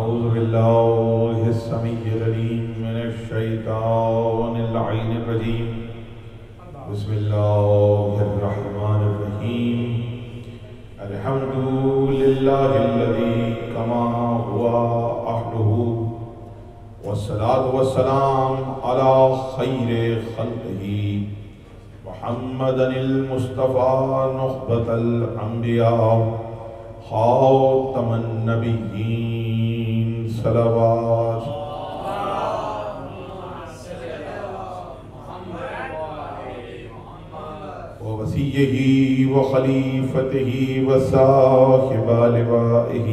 أعوذ بالله السميع العليم من الشيطان اللعين الرجيم. بسم الله الرحمن الرحيم. الحمد لله الذي كما هو أهله، والصلاة والسلام على خير خلقه محمد المصطفى نخبة الأنبياء خاتم النبيين صلوات. ووصيه وخليفته وصاحب لوائه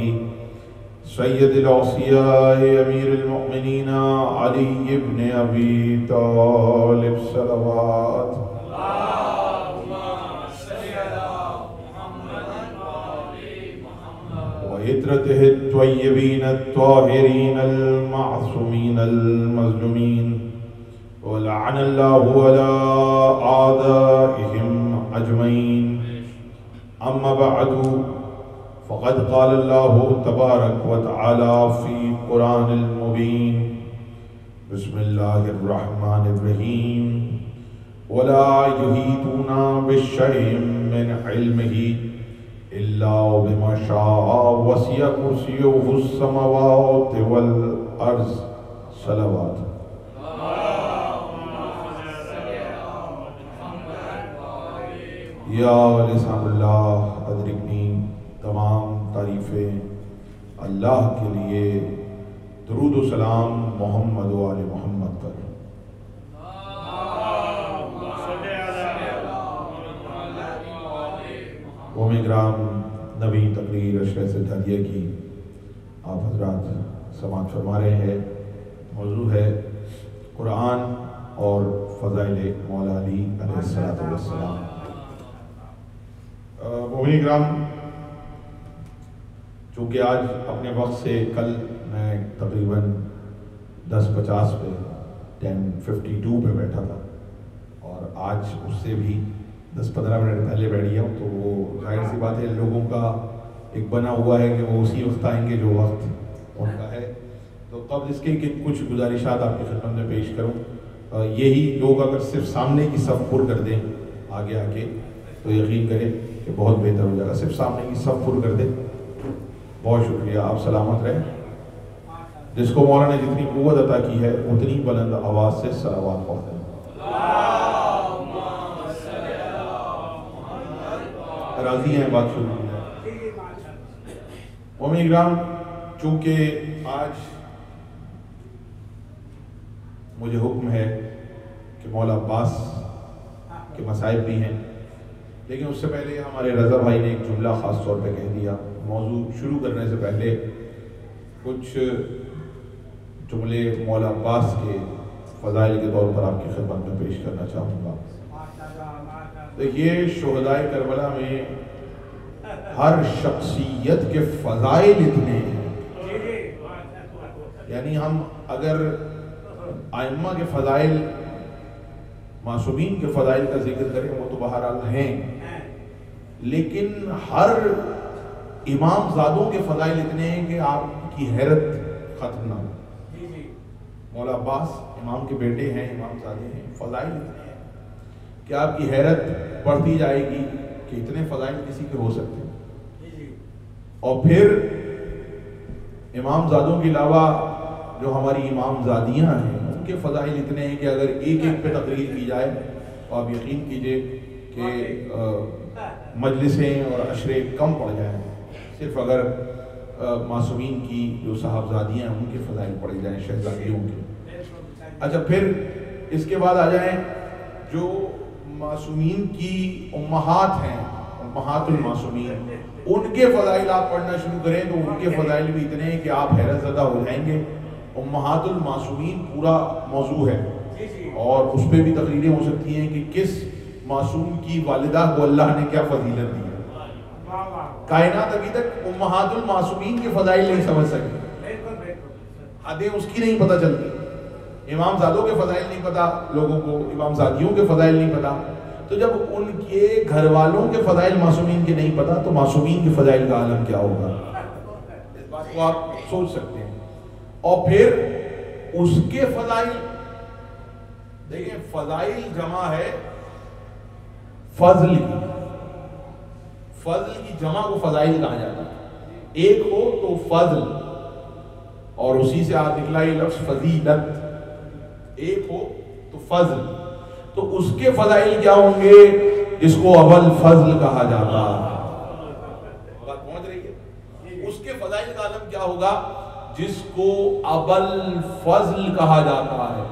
سيد الأوصياء أمير المؤمنين علي بن أبي طالب صلوات. وعترته الطيبين الطاهرين المعصومين المظلومين، ولعن الله على أعدائهم أجمعين. أما بعد، فقد قال الله تبارك وتعالى في قرآن المبين: بسم الله الرحمن الرحيم. ولا يحيطون بشيء من علمه إلا بما شاء، وسع كرسيه السماوات والأرض صلوات. یا لسان اللہ ادرکنی، تمام تعریفیں اللہ کے لیے، درود و سلام محمد و آل محمد پر۔ قومی گرام نبی تقریر اشرح سجادیہ کی آپ حضرات سماعت فرما رہے ہیں۔ موضوع ہے قرآن اور فضائل مولا علی علیہ السلام۔ قومی گرام، چونکہ آج اپنے وقت سے، کل میں تقریباً 10:50 پہ 10:52 پہ بیٹھا تھا، اور آج اس سے بھی 10-15 منٹ پہلے بیٹھ گیا ہوں، تو وہ ظاہر سی بات ہے لوگوں کا ایک بنا ہوا ہے کہ وہ اسی وقت آئیں گے جو وقت ان کا ہے۔ تو قبل اس کے کہ کچھ گزارشات آپ کی خدمت میں پیش کروں، یہی لوگ اگر صرف سامنے کی صف پر کر دیں آگے آ کے تو یقین کریں کہ بہت بہتر ہو جائے گا۔ صرف سامنے کی صف پر کر دیں۔ بہت شکریہ، آپ سلامت رہیں۔ جس کو مولا نے جتنی قوت عطا کی ہے اتنی بلند آواز سے صلوات پڑھتے ہیں۔ راضی ہیں، بات شروع کی جائے۔ قومی اکرام، چونکہ آج مجھے حکم ہے کہ مولا عباس کے مصائب بھی ہیں، لیکن اس سے پہلے ہمارے رضا بھائی نے ایک جملہ خاص طور پہ کہہ دیا۔ موضوع شروع کرنے سے پہلے کچھ جملے مولا عباس کے فضائل کے طور پر آپ کی خدمت میں پیش کرنا چاہوں گا۔ دیکھیے، شہدائے کربلا میں ہر شخصیت کے فضائل اتنے ہیں، یعنی ہم اگر ائمہ کے فضائل، معصومین کے فضائل کا ذکر کریں وہ تو بہرحال ہیں، لیکن ہر امام زادوں کے فضائل اتنے ہیں کہ آپ کی حیرت ختم نہ ہو۔ مولا عباس امام کے بیٹے ہیں، امام زادے ہیں، فضائل اتنے ہیں کہ آپ کی حیرت بڑھتی جائے گی کہ اتنے فضائل کسی کے ہو سکتے ہیں۔ اور پھر امام زادوں کے علاوہ جو ہماری امام زادیاں ہیں ان کے فضائل اتنے ہیں کہ اگر ایک ایک پہ تقریر کی جائے تو آپ یقین کیجئے کہ مجلسیں اور عشرے کم پڑ جائیں، صرف اگر معصومین کی جو صاحبزادیاں ہیں ان کے فضائل پڑے جائیں، شہزادیوں کے۔ اچھا، پھر اس کے بعد آ جائیں جو معصومین کی امہات ہیں، امہات المعصومین، ان کے فضائل آپ پڑھنا شروع کریں تو ان کے فضائل بھی اتنے ہیں کہ آپ حیرت زدہ ہو جائیں گے۔ امہات المعصومین پورا موضوع ہے، اور اس پہ بھی تقریریں ہو سکتی ہیں کہ کس معصوم کی والدہ کو اللہ نے کیا فضیلت دی ہے۔ کائنات ابھی تک امہات المعصومین کے فضائل نہیں سمجھ سکے، حدیں اس کی نہیں پتہ چلتی، امام زادوں کے فضائل نہیں پتہ لوگوں کو، امام زادیوں کے فضائل نہیں پتہ۔ تو جب ان کے گھر والوں کے فضائل معصومین کے نہیں پتہ تو معصومین کے فضائل کا عالم کیا ہوگا؟ اس بات وہ آپ سوچ سکتے ہیں. اور پھر اس کے فضائل دیکھیں، فضائل جمع ہے فضل کی. فضل کی جمع کو فضائل کہا جاتا ہے. ایک ہو تو فضل، اور اسی سے آج نکلا یہ لفظ فضیلت. ایک ہو تو فضل، تو اس کے فضائل کیا ہوں گے؟ اس کو ابل فضل کہا جاتا ہے. بات پہنچ رہی ہے؟ اس کے فضائل کا عالم کیا ہوگا؟ جس کو ابل فضل کہا جاتا ہے،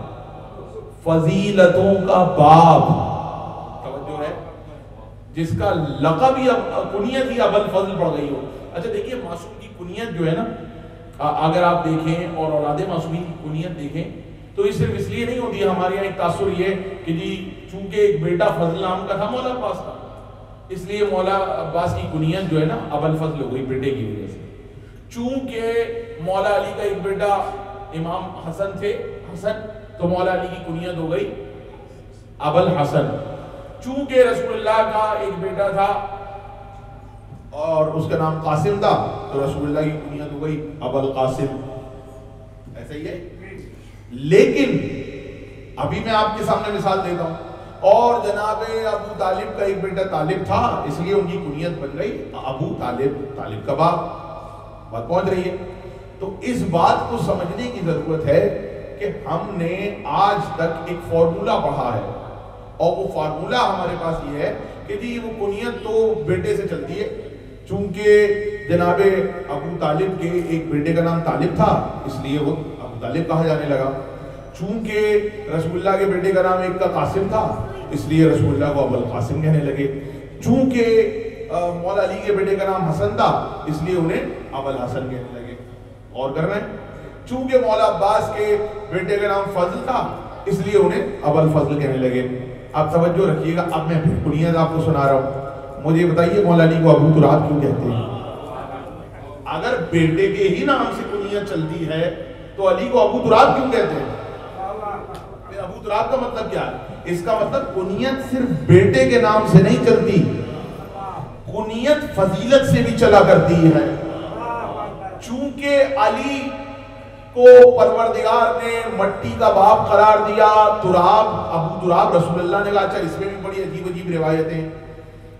فضیلتوں کا باب. توجہ ہے؟ جس کا لقب ہی کنیت ہی ابل فضل پڑ گئی ہو. اچھا دیکھیے، معصوم کی کنیت جو ہے نا، اگر آپ دیکھیں اور اولاد معصومین کی کنیت دیکھیں تو یہ صرف اس لیے نہیں ہوتی ہے. ہمارے یہاں ایک تاثر یہ کہ جی چونکہ ایک بیٹا فضل نام کا تھا مولا عباس کا، اس لیے مولا عباس کی کنیت جو ہے نا ابل فضل ہو گئی بیٹے کی وجہ سے. چونکہ مولا علی کا ایک بیٹا امام حسن تھے، حسن، تو مولا علی کی کنیت ہو گئی ابل حسن. چونکہ رسول اللہ کا ایک بیٹا تھا اور اس کا نام قاسم تھا، تو رسول اللہ کی کنیت ہو گئی ابل قاسم. ایسا ہی ہے. لیکن ابھی میں آپ کے سامنے مثال دیتا ہوں، اور جناب ابو طالب کا ایک بیٹا طالب تھا، اس لیے ان کی کنیت بن گئی ابو طالب، طالب کا باپ. بات پہنچ رہی ہے؟ تو اس بات کو سمجھنے کی ضرورت ہے کہ ہم نے آج تک ایک فارمولا پڑھا ہے، اور وہ فارمولا ہمارے پاس یہ ہے کہ جی وہ کنیت تو بیٹے سے چلتی ہے. چونکہ جناب ابو طالب کے ایک بیٹے کا نام طالب تھا، اس لیے وہ ابو طالب کہا جانے لگا. چونکہ رسول اللہ کے بیٹے کا نام ایک کا قاسم تھا، اس لیے رسول اللہ کو ابو القاسم کہنے لگے. چونکہ مولا علی کے بیٹے کا نام حسن تھا، اس لیے انہیں ابو الحسن کہنے لگے. اور کرنا ہے، چونکہ مولا عباس کے بیٹے کا نام فضل تھا، اس لیے انہیں ابو الفضل کہنے لگے. آپ توجہ رکھیے گا، اب میں پھر کنیت آپ کو سنا رہا ہوں. مجھے بتائیے مولا علی کو ابو تراب کیوں کہتے ہیں؟ اگر بیٹے کے ہی نام سے کنیت چلتی ہے تو علی کو ابو تراب کیوں کہتے ہیں؟ ابو تراب کا مطلب کیا ہے؟ اس کا مطلب کنیت صرف بیٹے کے نام سے نہیں چلتی، کنیت فضیلت سے بھی چلا کرتی ہے. چونکہ علی کو پروردگار نے مٹی کا باپ قرار دیا، تراب، ابو تراب، رسول اللہ نے کہا اچھا اس میں بھی بڑی عجیب عجیب روایتیں.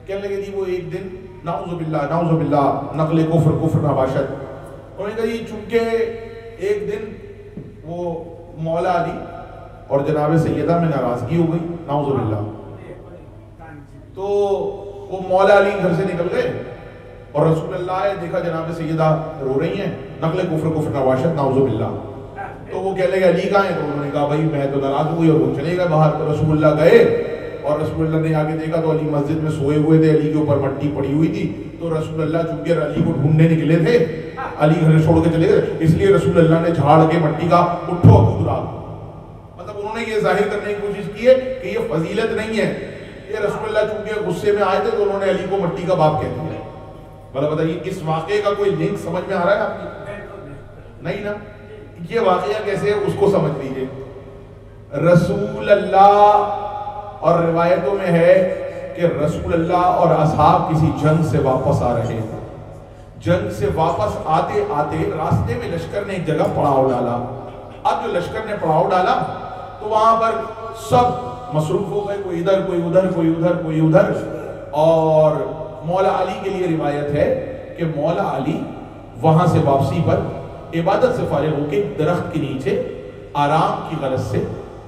کہنے لگے جی وہ ایک دن نعوذ باللہ نقل کفر نباشت. انہوں نے کہا جی چونکہ ایک دن وہ مولا علی اور جناب سیدہ میں ناراضگی ہو گئی، نعوذ باللہ، تو وہ مولا علی گھر سے نکل گئے اور رسول اللہ نے دیکھا جناب سیدہ رو رہی ہیں، نقل کفر نباشت، نعوذ باللہ. تو وہ کہہ لگے علی کہاں ہیں؟ تو انہوں نے کہا بھائی میں تو ناراض ہوئی، اور وہ چلے گئے باہر. تو رسول اللہ گئے اور رسول اللہ نے آگے دیکھا تو علی مسجد میں سوئے ہوئے تھے، علی کے اوپر مٹی پڑی ہوئی تھی. تو رسول اللہ چونکہ علی کو ڈھونڈنے نکلے تھے، علی گھر چھوڑ کے چلے گئے، اس لیے رسول اللہ نے جھاڑ کے مٹی کا اٹھو ابو تراب. مطلب انہوں نے یہ ظاہر کرنے کی کوشش کی ہے کہ یہ فضیلت نہیں ہے، یہ رسول اللہ چونکہ غصے میں آئے تھے تو انہوں نے علی کو مٹی کا باپ کہہ دیا. مطلب بتائیے اس واقعے کا کوئی لنک سمجھ میں آ رہا ہے آپ کی؟ نہیں نا. یہ واقعہ کیسے ہے اس کو سمجھ لیجیے. رسول اللہ، اور روایتوں میں ہے کہ رسول اللہ اور اصحاب کسی جنگ سے واپس آ رہے تھے. جنگ سے واپس آتے آتے راستے میں لشکر نے ایک جگہ پڑاؤ ڈالا. اب جو لشکر نے پڑاؤ ڈالا تو وہاں پر سب مصروف ہو گئے، کوئی ادھر کوئی ادھر کوئی ادھر کوئی ادھر. اور مولا علی کے لیے روایت ہے کہ مولا علی وہاں سے واپسی پر عبادت سے فارغ ہو کے درخت کے نیچے آرام کی غرض سے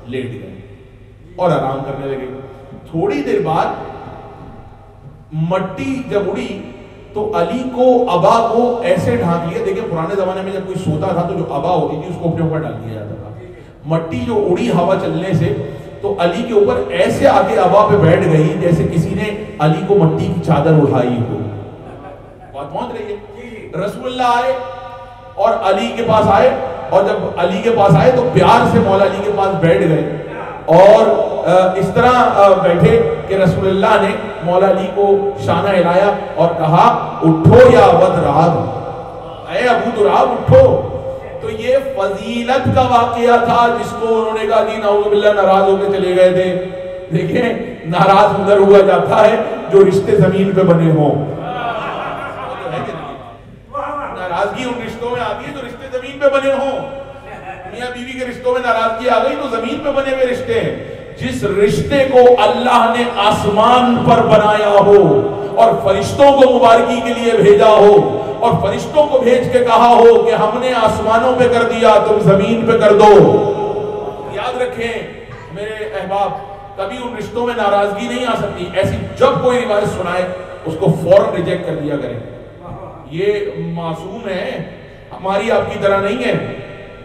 لیٹ گئے اور آرام کرنے لگے. تھوڑی دیر بعد مٹی جب اڑی تو علی کو ابا کو ایسے ڈھانک لیا. دیکھیں پرانے زمانے میں جب کوئی سوتا تھا تو جو ابا ہوتی تھی اس کو اپنے اوپر ڈال دیا جاتا تھا. مٹی جو اڑی ہوا چلنے سے تو علی کے اوپر ایسے آگے ابا پہ بیٹھ گئی جیسے کسی نے علی کو مٹی کی چادر اڑائی ہو. بات پہنچ رہی ہے. رسول اللہ آئے اور علی کے پاس آئے، اور جب علی کے پاس آئے تو پیار سے مولا علی کے پاس بیٹھ گئے اور اس طرح بیٹھے کہ رسول اللہ نے مولا علی کو شانہ ہلایا اور کہا اٹھو یا ابو تراب، اے ابو تراب اٹھو. تو یہ فضیلت کا واقعہ تھا جس کو انہوں نے کہا جی نعوذ باللہ ناراض ہو کے چلے گئے تھے. دیکھیں ناراض ادھر ہوا جاتا ہے جو رشتے زمین پہ بنے ہوں. ناراضگی ان رشتوں میں بنے ہوں. میاں بیوی کے رشتوں میں ناراضگی آ گئی تو زمین پہ بنے ہوئے رشتے ہیں. جس رشتے کو اللہ نے آسمان پر بنایا ہو اور فرشتوں کو مبارکی کے لیے بھیجا ہو اور فرشتوں کو بھیج کے کہا ہو کہ ہم نے آسمانوں پہ کر دیا تم زمین پہ کر دو. یاد رکھیں میرے احباب, کبھی ان رشتوں میں ناراضگی نہیں آ سکتی. ایسی جب کوئی روایت سنائے اس کو فوراً ریجیکٹ کر دیا کریں. یہ معصوم ہے, ہماری آپ کی طرح نہیں ہے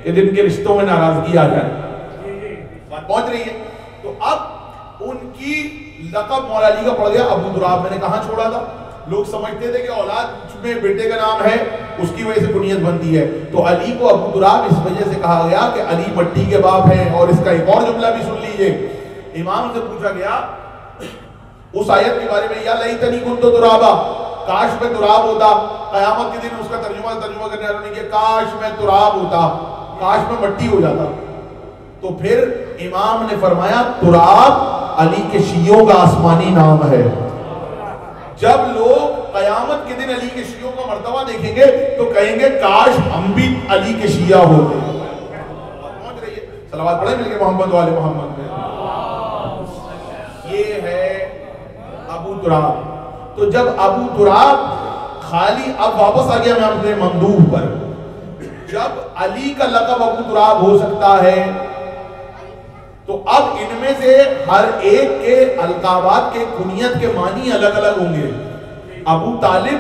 کہ جن کے رشتوں میں ناراضگی آ جائے. بات پہنچ رہی ہے؟ تو اب ان کی لقب مولا علی کا پڑ گیا ابو دراب. میں نے کہاں چھوڑا تھا؟ لوگ سمجھتے تھے کہ اولاد میں بیٹے کا نام ہے اس کی وجہ سے کنیت بنتی ہے. تو علی کو ابو دراب اس وجہ سے کہا گیا کہ علی مٹی کے باپ ہیں. اور اس کا ایک اور جملہ بھی سن لیجئے. امام سے پوچھا گیا اس آیت کے بارے میں, یا لیتنی کنت ترابا, کاش میں تراب ہوتا. قیامت کے دن اس کا ترجمہ کرنے والوں نے کہا کاش میں تراب ہوتا, کاش میں مٹی ہو جاتا. تو پھر امام نے فرمایا تراب علی کے شیعوں کا آسمانی نام ہے. جب لوگ قیامت کے دن علی کے شیعوں کا مرتبہ دیکھیں گے تو کہیں گے کاش ہم بھی علی کے شیعہ ہوتے. پہنچ رہی ہے؟ صلوات پڑھیں مل کے محمد والے محمد میں. یہ ہے ابو تراب. تو جب ابو تراب خالی اب واپس آ گیا میں اپنے ممدوح پر. جب علی کا لقب ابو تراب ہو سکتا ہے تو اب ان میں سے ہر ایک کے القابات کے کنیت کے معنی الگ الگ ہوں گے. ابو طالب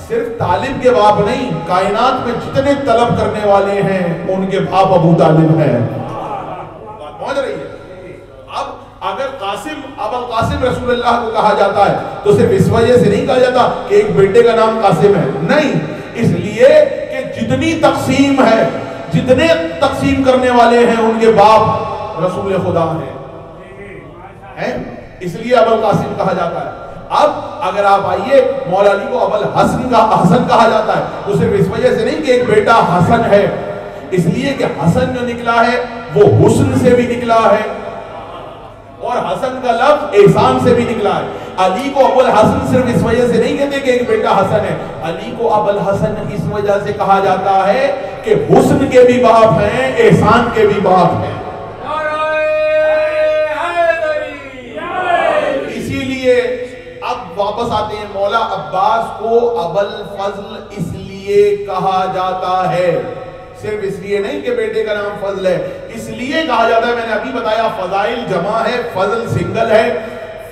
صرف طالب کے باپ نہیں, کائنات میں جتنے طلب کرنے والے ہیں ان کے باپ ابو طالب ہیں. بات پہنچ رہی ہے؟ اب اگر قاسم ابو القاسم رسول اللہ کو کہا جاتا ہے تو صرف اس وجہ سے نہیں کہا جاتا کہ ایک بیٹے کا نام قاسم ہے, نہیں, اس لیے کہ جتنی تقسیم ہے, جتنے تقسیم کرنے والے ہیں ان کے باپ رسول خدا ہیں, اس لیے ابو القاسم کہا جاتا ہے. اب اگر آپ آئیے مولا علی کو ابو الحسن کا حسن کہا جاتا ہے تو صرف اس وجہ سے نہیں کہ ایک بیٹا حسن ہے, اس لیے کہ حسن جو نکلا ہے وہ حسن سے بھی نکلا ہے اور حسن کا لفظ احسان سے بھی نکلا ہے. علی کو ابو الحسن صرف اس وجہ سے نہیں کہتے کہ ایک بیٹا حسن ہے, علی کو ابو الحسن اس وجہ سے کہا جاتا ہے کہ حسن کے بھی باپ ہیں, احسان کے بھی باپ ہیں. اسی لیے اب واپس آتے ہیں, مولا عباس کو ابو الفضل اس لیے کہا جاتا ہے, صرف اس لیے نہیں کہ بیٹے کا نام فضل ہے, اس لیے کہا جاتا ہے. میں نے ابھی بتایا فضائل جمع ہے, فضل سنگل ہے.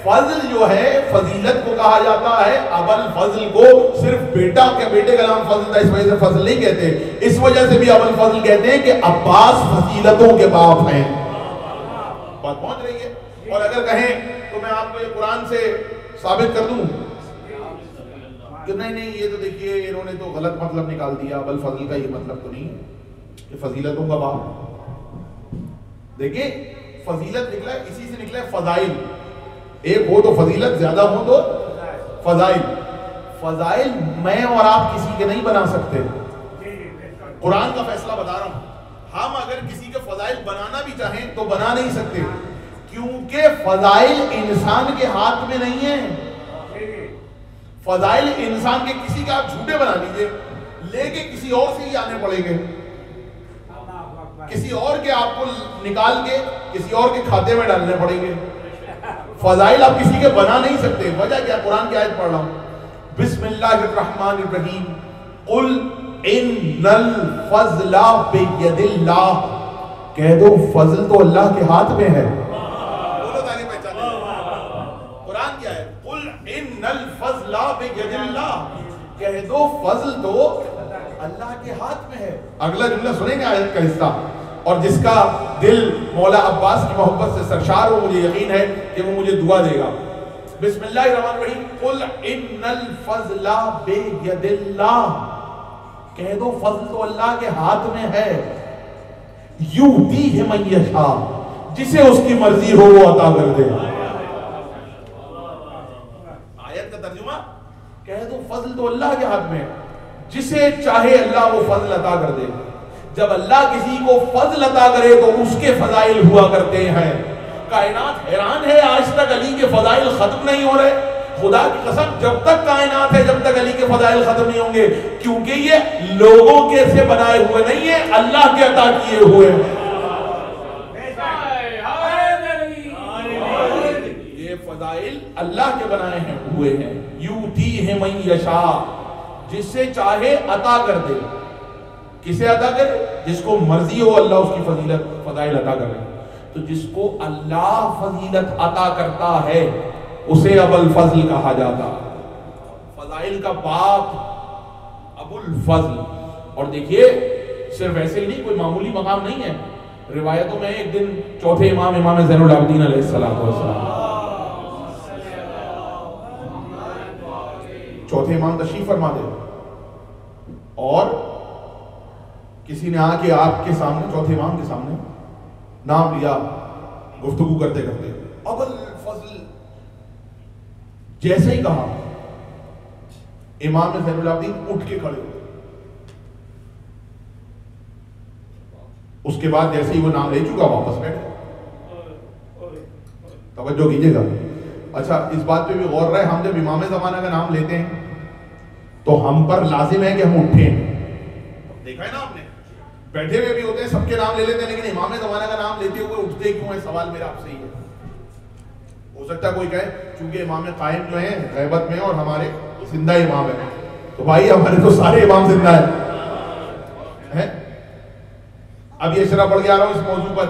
فضل جو ہے فضیلت کو کہا جاتا ہے, ابو الفضل کو صرف بیٹے کا نام فضل تھا اس وجہ سے فضل نہیں کہتے, اس وجہ سے بھی ابو الفضل کہتے ہیں کہ عباس فضیلتوں کے باپ ہیں. بات پہنچ رہی ہے؟ اور اگر کہیں تو میں آپ کو یہ قرآن سے ثابت کر دوں کہ نہیں یہ تو دیکھیے انہوں نے تو غلط مطلب نکال دیا, ابو الفضل کا یہ مطلب تو نہیں ہے کہ فضیلتوں کا باپ. دیکھیں فضیلت نکلا ہے, اسی سے نکلا ہے فضائل. ایک ہو تو فضیلت, زیادہ ہو تو فضائل. فضائل میں اور آپ کسی کے نہیں بنا سکتے, قرآن کا فیصلہ بتا رہا ہوں. ہم اگر کسی کے فضائل بنانا بھی چاہیں تو بنا نہیں سکتے, کیونکہ فضائل انسان کے ہاتھ میں نہیں ہیں. فضائل انسان کے کسی کا آپ جھوٹے بنا لیجئے, لے کے کسی اور سے ہی آنے پڑیں گے, کسی اور کے آپ کو نکال کے کسی اور کے کھاتے میں ڈالنے پڑیں گے. فضائل آپ کسی کے بنا نہیں سکتے. وجہ کیا؟ قرآن کی آیت پڑھ رہا ہوں, بسم اللہ الرحمن الرحیم, قل ان الفضل بید اللہ, کہہ دو فضل تو اللہ کے ہاتھ میں ہے. بولو تاکہ پہچانے. قرآن کی آیت, قل ان الفضل بید اللہ, کہہ دو فضل تو اللہ کے ہاتھ میں ہے. اگلا جملہ سنیں گے آیت کا حصہ, اور جس کا دل مولا عباس کی محبت سے سرشار ہو, مجھے یقین ہے کہ وہ مجھے دعا دے گا. بسم اللہ الرحمن الرحیم, قل ان الفضل بید اللہ, کہہ دو فضل تو اللہ کے ہاتھ میں ہے, یؤتیہ من یشاء, جسے اس کی مرضی ہو وہ عطا کر دے. آیت کا ترجمہ, کہہ دو فضل تو اللہ کے ہاتھ میں ہے, جسے چاہے اللہ وہ فضل عطا کر دے. جب اللہ کسی کو فضل عطا کرے تو اس کے فضائل ہوا کرتے ہیں. کائنات حیران ہے, آج تک علی کے فضائل ختم نہیں ہو رہے. خدا کی قسم جب تک کائنات ہے جب تک علی کے فضائل ختم نہیں ہوں گے، کیونکہ یہ لوگوں کے سے بنائے ہوئے نہیں ہیں، اللہ کے عطا کیے ہوئے ہیں۔ یہ فضائل اللہ کے بنائے ہیں ہوئے ہیں، یؤتیہ من یشاء، جس سے چاہے عطا کر دے۔ کسے عطا کرے؟ جس کو مرضی ہو اللہ اس کی فضائل عطا کرے۔ تو جس کو اللہ فضیلت عطا کرتا ہے اسے ابو الفضل کہا جاتا، فضائل کا باپ ابو الفضل۔ اور دیکھیے صرف ایسے ہی نہیں، کوئی معمولی مقام نہیں ہے۔ روایتوں میں ایک دن چوتھے امام زین العابدین علیہ السلام، چوتھے امام تشریف فرما دے، اور کسی نے آ کے آپ کے سامنے، چوتھے امام کے سامنے نام لیا، گفتگو کرتے کرتے ابو الفضل، جیسے ہی کہا امام زین العابدین اٹھ کے کھڑے ہوئے۔ اس کے بعد جیسے ہی وہ نام لے چکا واپس بیٹھے۔ توجہ کیجئے گا۔ اچھا اس بات پہ بھی غور رہے، ہم جب امام زمانہ کا نام لیتے ہیں تو ہم پر لازم ہے کہ ہم اٹھیں۔ دیکھا ہے نا آپ نے، بیٹھے ہوئے بھی ہوتے ہیں سب کے نام لے لیتے ہیں، لیکن امام زمانہ کا نام لیتے ہوئے اٹھتے کیوں ہیں؟ سوال میرا آپ سے ہی ہے۔ ہو سکتا ہے کوئی کہے چونکہ امام قائم جو ہیں غیبت میں اور ہمارے زندہ امام ہیں، تو بھائی ہمارے تو سارے امام زندہ ہیں۔ اب یہ شرح پڑھ کے آ رہا ہوں اس موضوع پر،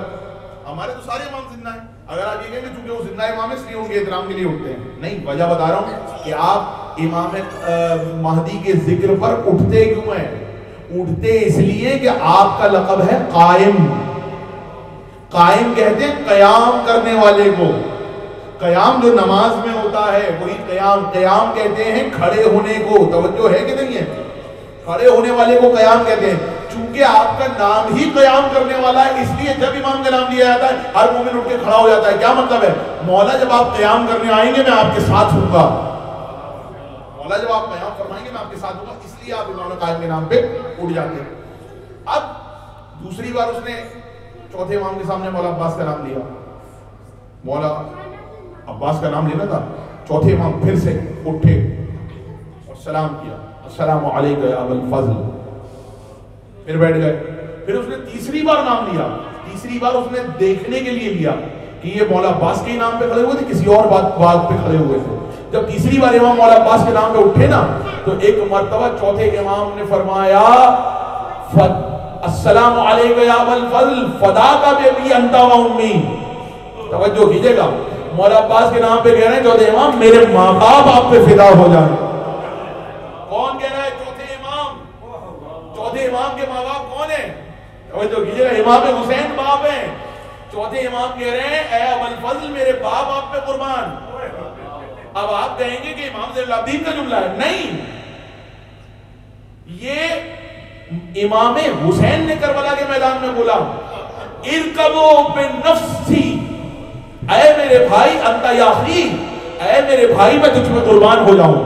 ہمارے تو سارے امام زندہ ہیں۔ اگر آپ یہ کہیں کہ چونکہ وہ زندہ امام ہے اس لیے ان کے احترام کے لیے اٹھتے ہیں، نہیں، وجہ بتا رہا ہوں کہ آپ امام مہدی کے ذکر پر اٹھتے کیوں ہیں؟ اٹھتے اس لیے کہ آپ کا لقب ہے قائم۔ قائم کہتے ہیں قیام کرنے والے کو، قیام جو نماز میں ہوتا ہے وہی قیام، قیام کہتے ہیں کھڑے ہونے کو۔ توجہ ہے کہ نہیں ہے؟ کھڑے ہونے والے کو قیام کہتے ہیں۔ چونکہ آپ کا نام ہی قیام کرنے والا ہے اس لیے جب امام کا نام لیا جاتا ہے ہر مومن اٹھ کے کھڑا ہو جاتا ہے۔ کیا مطلب ہے؟ مولا جب آپ قیام کرنے آئیں گے میں آپ کے ساتھ ہوں گا، مولا جب آپ قیام فرمائیں گے میں آپ کے ساتھ ہوں گا، اس لیے آپ امام قائم کے نام پہ اٹھ جاتے ہیں۔ اب دوسری بار اس نے چوتھے امام کے سامنے مولا عباس کا نام لیا، مولا عباس کا نام لینا تھا، چوتھے امام پھر سے اٹھے اور سلام کیا، السلام علیکم یا ابا الفضل، پھر بیٹھ گئے۔ پھر اس نے تیسری بار نام لیا، تیسری بار اس نے دیکھنے کے لیے لیا کہ یہ مولا عباس کے نام پہ کھڑے ہوئے تھے کسی اور بات پہ کھڑے ہوئے تھے۔ جب تیسری بار امام مولا عباس کے نام پہ اٹھے نا تو ایک مرتبہ چوتھے امام نے فرمایا السلام علیکم یا ابا الفضل فداک بی انت و امی۔ توجہ کیجئے گا، مولا عباس کے نام پہ کہہ رہے ہیں چوتھے امام میرے ماں باپ آپ پہ فدا ہو جائیں۔ کون کہہ رہا ہے؟ چوتھے امام۔ چوتھے امام کے ماں باپ کون ہیں؟ توجہ کیجئے گا، امام حسین باپ ہیں۔ چوتھے امام کہہ رہے ہیں اے ابا الفضل میرے باپ آپ پہ قربان۔ اب آپ کہیں گے کہ امام زین العابدین کا جملہ ہے، نہیں، یہ امام حسین نے کربلا کے میدان میں بولا ارکبو بنفسی، اے میرے بھائی انت یا اخی، اے میرے بھائی میں تجھ میں قربان ہو جاؤں۔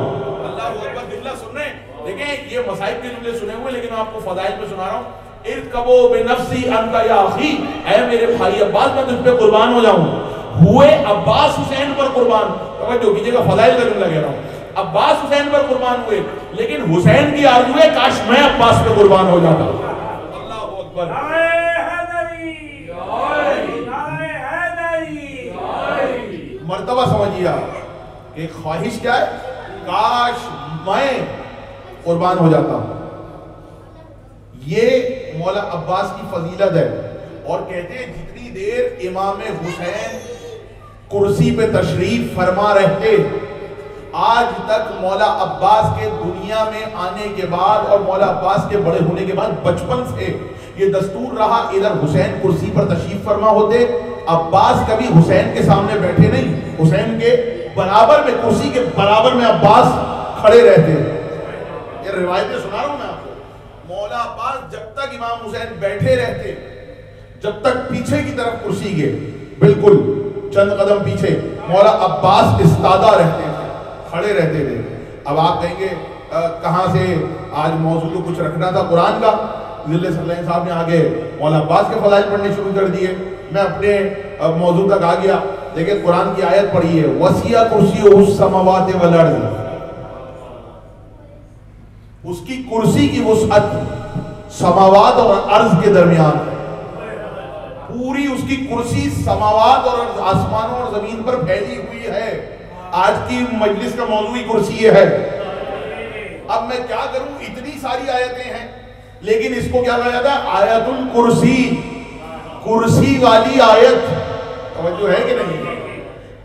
اللہ اکبر، جملہ سن رہے ہیں؟ دیکھیں یہ مصائب کے جملے سنے ہوئے لیکن آپ کو فضائل میں سنا رہا ہوں۔ ارکبو بنفسی انت یا اخی، اے میرے بھائی عباس میں تجھ پہ قربان ہو جاؤں۔ ہوئے عباس حسین پر قربان، توجہ کیجئے گا فضائل کا جملہ کہہ رہا ہوں، عباس حسین پر قربان ہوئے لیکن حسین کی آرزو ہے کاش میں عباس پہ قربان ہو جاتا۔ اللہ اکبر، مرتبہ سمجھیا کہ خواہش کیا ہے؟ کاش میں قربان ہو جاتا ہوں۔ یہ مولا عباس کی فضیلت ہے، اور کہتے ہیں جتنی دیر امام حسین کرسی پہ تشریف فرما رہتے، آج تک مولا عباس کے دنیا میں آنے کے بعد اور مولا عباس کے بڑے ہونے کے بعد بچپن سے یہ دستور رہا، ادھر حسین کرسی پر تشریف فرما ہوتے، عباس کبھی حسین کے سامنے بیٹھے نہیں، حسین کے برابر میں، کرسی کے برابر میں عباس کھڑے رہتے۔ یہ روایتیں سنا رہا ہوں میں آپ کو، مولا عباس جب تک امام حسین بیٹھے رہتے، جب تک پیچھے کی طرف کرسی کے بالکل چند قدم پیچھے مولا عباس استادہ رہتے تھے، کھڑے رہتے تھے۔ اب آپ کہیں گے کہاں سے آج موضوع تو کچھ رکھنا تھا قرآن کا، ضلع صلی اللہ علیہ صاحب نے آگے مولا عباس کے فضائل پڑھنے شروع کر دیے، میں اپنے موضوع تک آ گیا۔ دیکھیں قرآن کی آیت پڑھی ہے وسیع کرسیہ السماوات والارض، اس کی کرسی کی وسعت سماوات اور ارض کے درمیان، پوری اس کی کرسی سماوات اور آسمانوں اور زمین پر پھیلی ہوئی ہے۔ آج کی مجلس کا موضوع ہی کرسی ہے۔ اب میں کیا کروں، اتنی ساری آیتیں ہیں، لیکن اس کو کیا کہا جاتا ہے؟ آیت الکرسی، کرسی والی آیت۔ توجہ ہے کہ نہیں؟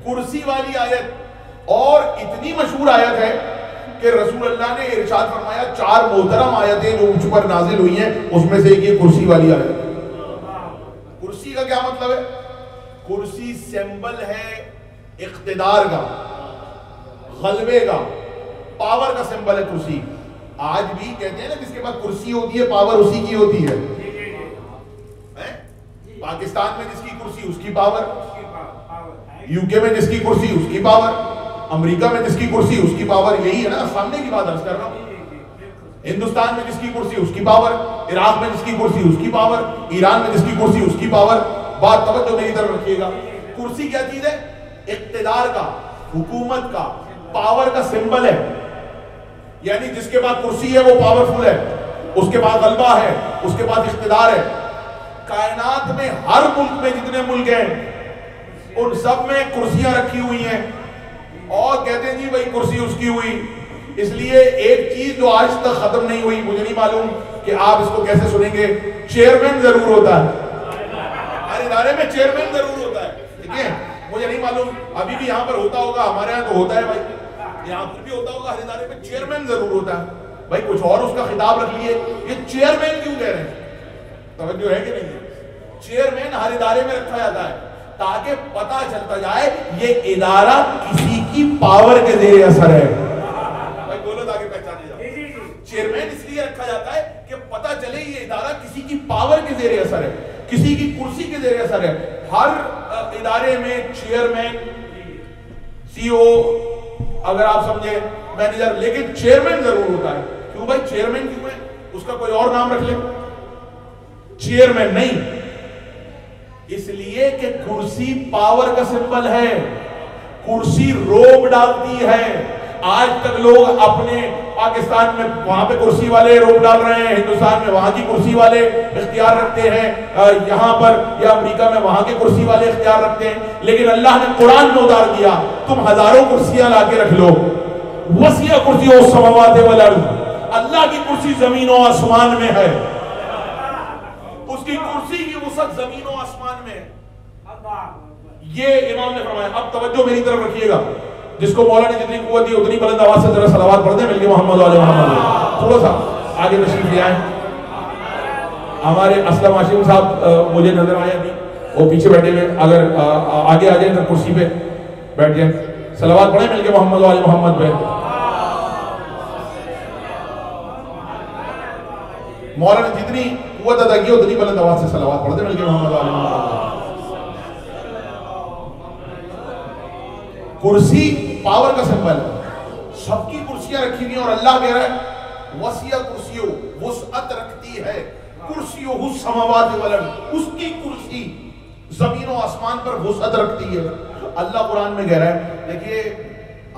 کرسی والی آیت، اور اتنی مشہور آیت ہے کہ رسول اللہ نے ارشاد فرمایا 4 محترم آیتیں جو مجھ پر نازل ہوئی ہیں، اس میں سے ایک یہ کرسی والی آیت۔ کرسی کا کیا مطلب ہے؟ کرسی سمبل ہے اقتدار کا، غلبے کا، پاور کا سمبل ہے کرسی۔ آج بھی کہتے ہیں نا جس کے پاس کرسی ہوتی ہے پاور اسی کی ہوتی ہے۔ پاکستان میں جس کی کرسی اس کی پاور، یو کے میں جس کی کرسی اس کی پاور، امریکہ میں جس کی کرسی اس کی پاور۔ یہی ہے نا، سامنے کی بات عرض کر رہا ہوں۔ ہندوستان میں جس کی کرسی اس کی پاور، عراق میں جس کی کرسی اس کی پاور، ایران میں جس کی کرسی اس کی پاور۔ بات توجہ میری طرف رکھیے گا، کرسی کیا چیز ہے؟ اقتدار کا، حکومت کا، پاور کا سمبل ہے۔ یعنی جس کے پاس کرسی ہے وہ پاورفل ہے، اس کے پاس غلبہ ہے، اس کے پاس اقتدار ہے۔ کائنات میں ہر ملک میں جتنے ملک ہیں ان سب میں کرسیاں رکھی ہوئی ہیں، اور کہتے ہیں جی بھائی کرسی اس کی ہوئی۔ اس لیے ایک چیز جو آج تک ختم نہیں ہوئی، مجھے نہیں معلوم کہ آپ اس کو کیسے سنیں گے، چیئرمین ضرور ہوتا ہے۔ ہر ادارے میں چیئرمین ضرور ہوتا ہے، ٹھیک ہے؟ مجھے نہیں معلوم، ابھی بھی یہاں پر ہوتا ہوگا، ہمارے یہاں تو ہوتا ہے بھائی، یہاں پر بھی ہوتا ہوگا، ہر ادارے میں چیئرمین ضرور ہوتا ہے۔ بھائی کچھ اور اس کا خطاب رکھ لیے، یہ چیئرمین کیوں کہہ رہے ہیں؟ توجہ ہے کہ نہیں؟ چیئرمین ہر ادارے میں رکھا جاتا ہے تاکہ پتہ چلتا جائے یہ ادارہ کسی کی پاور کے زیر اثر ہے۔ بھائی بولو تاکہ پہچانے جائے۔ چیئرمین اس لیے رکھا جاتا ہے کہ پتہ چلے یہ ادارہ کسی کی پاور کے زیر اثر ہے، کسی کی کرسی کے زیر اثر ہے۔ ہر ادارے میں چیئرمین، سی او، اگر آپ سمجھے مینیجر، لیکن چیئرمین ضرور ہوتا ہے۔ کیوں بھائی چیئرمین کیوں ہے؟ اس کا کوئی اور نام رکھ لے، چیئرمین نہیں، اس لیے کہ کرسی پاور کا سمبل ہے، کرسی روب ڈالتی ہے۔ آج تک لوگ اپنے پاکستان میں وہاں پہ کرسی والے روب ڈال رہے ہیں، ہندوستان میں وہاں کی کرسی والے اختیار رکھتے ہیں، یہاں پر یا امریکہ میں وہاں کے کرسی والے اختیار رکھتے ہیں۔ لیکن اللہ نے قرآن میں اتار دیا تم ہزاروں کرسیاں لا کے رکھ لو، وسیع کرسی السماوات والارض، اللہ کی کرسی زمین و آسمان میں ہے، اس کی کرسی کی وسعت زمین و آسمان میں ہے۔ یہ امام نے فرمایا۔ اب توجہ میری طرف رکھیے گا، جس کو مولا نے جتنی قوت دی اتنی بلند آواز سے ذرا صلوات پڑھ دیں مل کے محمد علیہ محمد۔ تھوڑا سا آگے تشریف لے آئیں۔ ہمارے اسلم ہاشم صاحب مجھے نظر آئے ابھی، وہ پیچھے بیٹھے ہوئے، اگر آگے آ جائیں تو کرسی پہ بیٹھ جائیں، صلوات پڑھیں مل کے محمد علیہ محمد پہ۔ مولا نے جتنی قوت ادا کی اتنی بلند آواز سے صلوات پڑھ دیں مل کے محمد علیہ محمد۔ کرسی پاور کا سمبل ہے، سب کی کرسیاں رکھی ہوئی ہیں، اور اللہ کہہ رہا ہے وسیع کرسیو، وسعت رکھتی ہے، کرسیو السماوات والارض، اس کی کرسی زمین و آسمان پر وسعت رکھتی ہے۔ اللہ قرآن میں کہہ رہا ہے، دیکھیے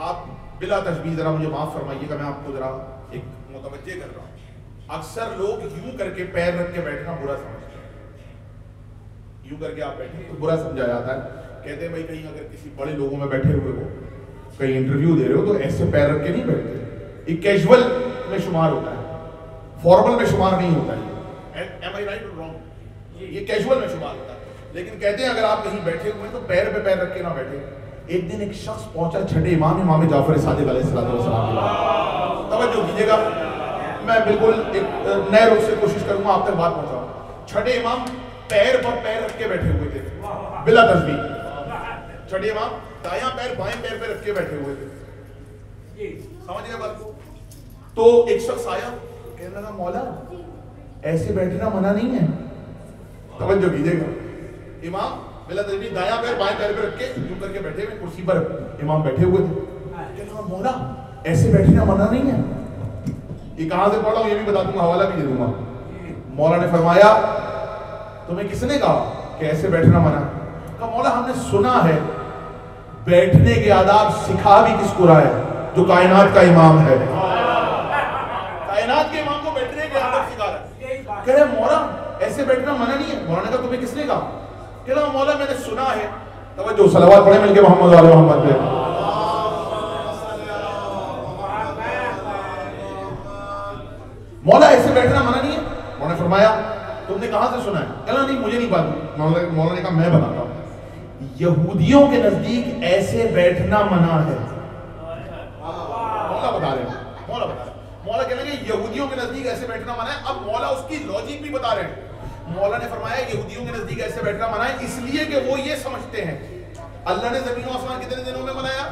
آپ بلا تشبیہ ذرا مجھے معاف فرمائیے گا، میں آپ کو ذرا ایک متوجہ کر رہا ہوں۔ اکثر لوگ یوں کر کے پیر رکھ کے بیٹھنا برا سمجھتے ہیں، یوں کر کے آپ بیٹھیں تو برا سمجھا جاتا ہے۔ کہتے ہیں بھائی کہیں اگر کسی بڑے لوگوں میں بیٹھے ہوئے ہو، کہیں انٹرویو دے رہے ہو تو ایسے پیر رکھ کے نہیں بیٹھتے، یہ کیجول میں شمار ہوتا ہے، فارمل میں شمار نہیں ہوتا ہے۔ ایم آئی رائٹ اور رانگ؟ یہ کیجول میں شمار ہوتا ہے۔ لیکن کہتے ہیں اگر آپ کہیں بیٹھے ہوئے تو پیر پہ پیر رکھ کے نہ بیٹھے۔ ایک دن ایک شخص پہنچا چھٹے امام جعفر صادق علیہ السلام، توجہ کیجیے گا، میں بالکل ایک نئے رخ سے کوشش کروں گا آپ تک بات پہنچاؤں۔ چھٹے امام پیر پر پیر رکھ کے بیٹھے ہوئے تھے بلا تسبیح، چھٹے امام دایاں پیر بائیں پیر پہ رکھ کے بیٹھے ہوئے تھے، سمجھ گئے بات کو؟ تو ایک شخص آیا کہنے لگا مولا ایسے بیٹھنا منع نہیں ہے، توجہ کیجیے گا، امام بلا تسبیح دایاں پیر بائیں پیر پہ رکھ کے یوں کر کے بیٹھے ہوئے، کرسی پر امام بیٹھے ہوئے تھے، کہنے لگا مولا ایسے بیٹھنا منع نہیں ہے۔ یہ کہاں سے پڑھا ہوں یہ بھی بتا دوں گا، حوالہ بھی دے دوں گا۔ مولا نے فرمایا تمہیں کس نے کہا کہ ایسے بیٹھنا منع؟ کہا مولا ہم نے سنا ہے بیٹھنے کے آداب سکھا بھی کس کو رہا ہے؟ جو کائنات کا امام ہے. کائنات کے امام کو بیٹھنے کے آداب سکھا رہا ہے. کہہ رہے مولا ایسے بیٹھنا منع نہیں ہے. مولا نے کہا تمہیں کس نے کہا؟ کہہ رہا مولا میں نے سنا ہے. توجہ صلوات پڑھیں مل کے محمد علیہ محمد پہ. مولا ایسے بیٹھنا منع نہیں ہے. مولا نے فرمایا تم نے کہاں سے سنا ہے؟ کہا نہیں مجھے نہیں پتا. مولا نے کہا میں بتاتا ہوں. یہودیوں کے نزدیک ایسے بیٹھنا منع ہے. مولا بتا رہے ہیں. مولا کہنے لگے یہودیوں کے نزدیک ایسے بیٹھنا منع ہے. اب مولا اس کی لاجک بھی بتا رہے ہیں. مولا نے فرمایا یہودیوں کے نزدیک ایسے بیٹھنا منع ہے اس لیے کہ وہ یہ سمجھتے ہیں اللہ نے زمین و آسمان کتنے دنوں میں بنایا؟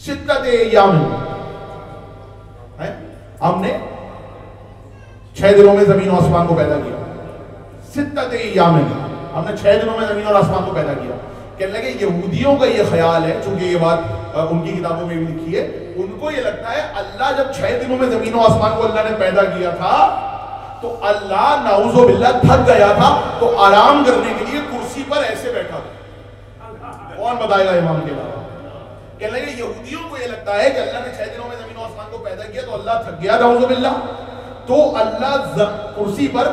7 ایام. ہم نے 6 دنوں میں زمین و آسمان کو پیدا کیا. 7 ایام ہم نے 6 دنوں میں زمین اور آسمان کو پیدا کیا. کہنے لگے یہودیوں کا یہ خیال ہے, چونکہ یہ بات ان کی کتابوں میں بھی لکھی ہے, ان کو یہ لگتا ہے اللہ جب 6 دنوں میں زمین و آسمان کو اللہ نے پیدا کیا تھا تو اللہ نعوذ باللہ تھک گیا تھا تو آرام کرنے کے لیے کرسی پر ایسے بیٹھا تھا. کون بتائے گا امام کے بارے میں؟ کہنے لگے یہودیوں کو یہ لگتا ہے کہ اللہ نے 6 دنوں میں زمین و آسمان کو پیدا کیا تو اللہ تھک گیا نعوذ باللہ تو اللہ کرسی پر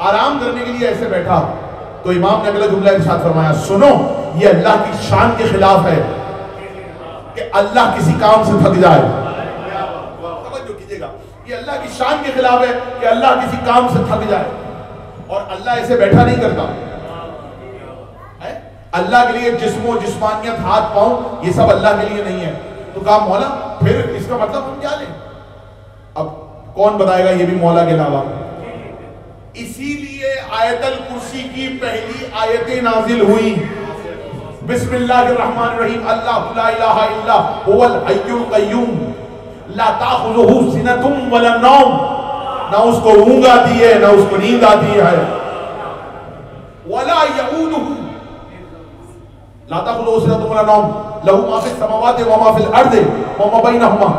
آرام کرنے کے لیے ایسے بیٹھا. تو امام نے اگلا جملہ ارشاد فرمایا سنو یہ اللہ کی شان کے خلاف ہے کہ اللہ کسی کام سے تھک جائے. توجہ کیجئے گا, یہ اللہ کی شان کے خلاف ہے کہ اللہ کسی کام سے تھک جائے. اور اللہ ایسے بیٹھا نہیں کرتا. اللہ کے لیے جسم و جسمانیت ہاتھ پاؤں یہ سب اللہ کے لیے نہیں ہے. تو کہا مولا پھر اس کا مطلب ہم کیا لیں؟ اب کون بتائے گا یہ بھی مولا کے علاوہ؟ اسی لیے آیت الکرسی کی پہلی آیتیں نازل ہوئی. بسم اللہ الرحمن الرحیم اللہ لا الہ الا هو الحی القیوم لا تأخذہ سنۃ ولا نوم. نہ اس کو اونگ آتی ہے نہ اس کو نیند آتی ہے. ولا یعودہ لا تأخذہ سنۃ ولا نوم لہ ما فی السماوات وما فی الارض وما بینہما,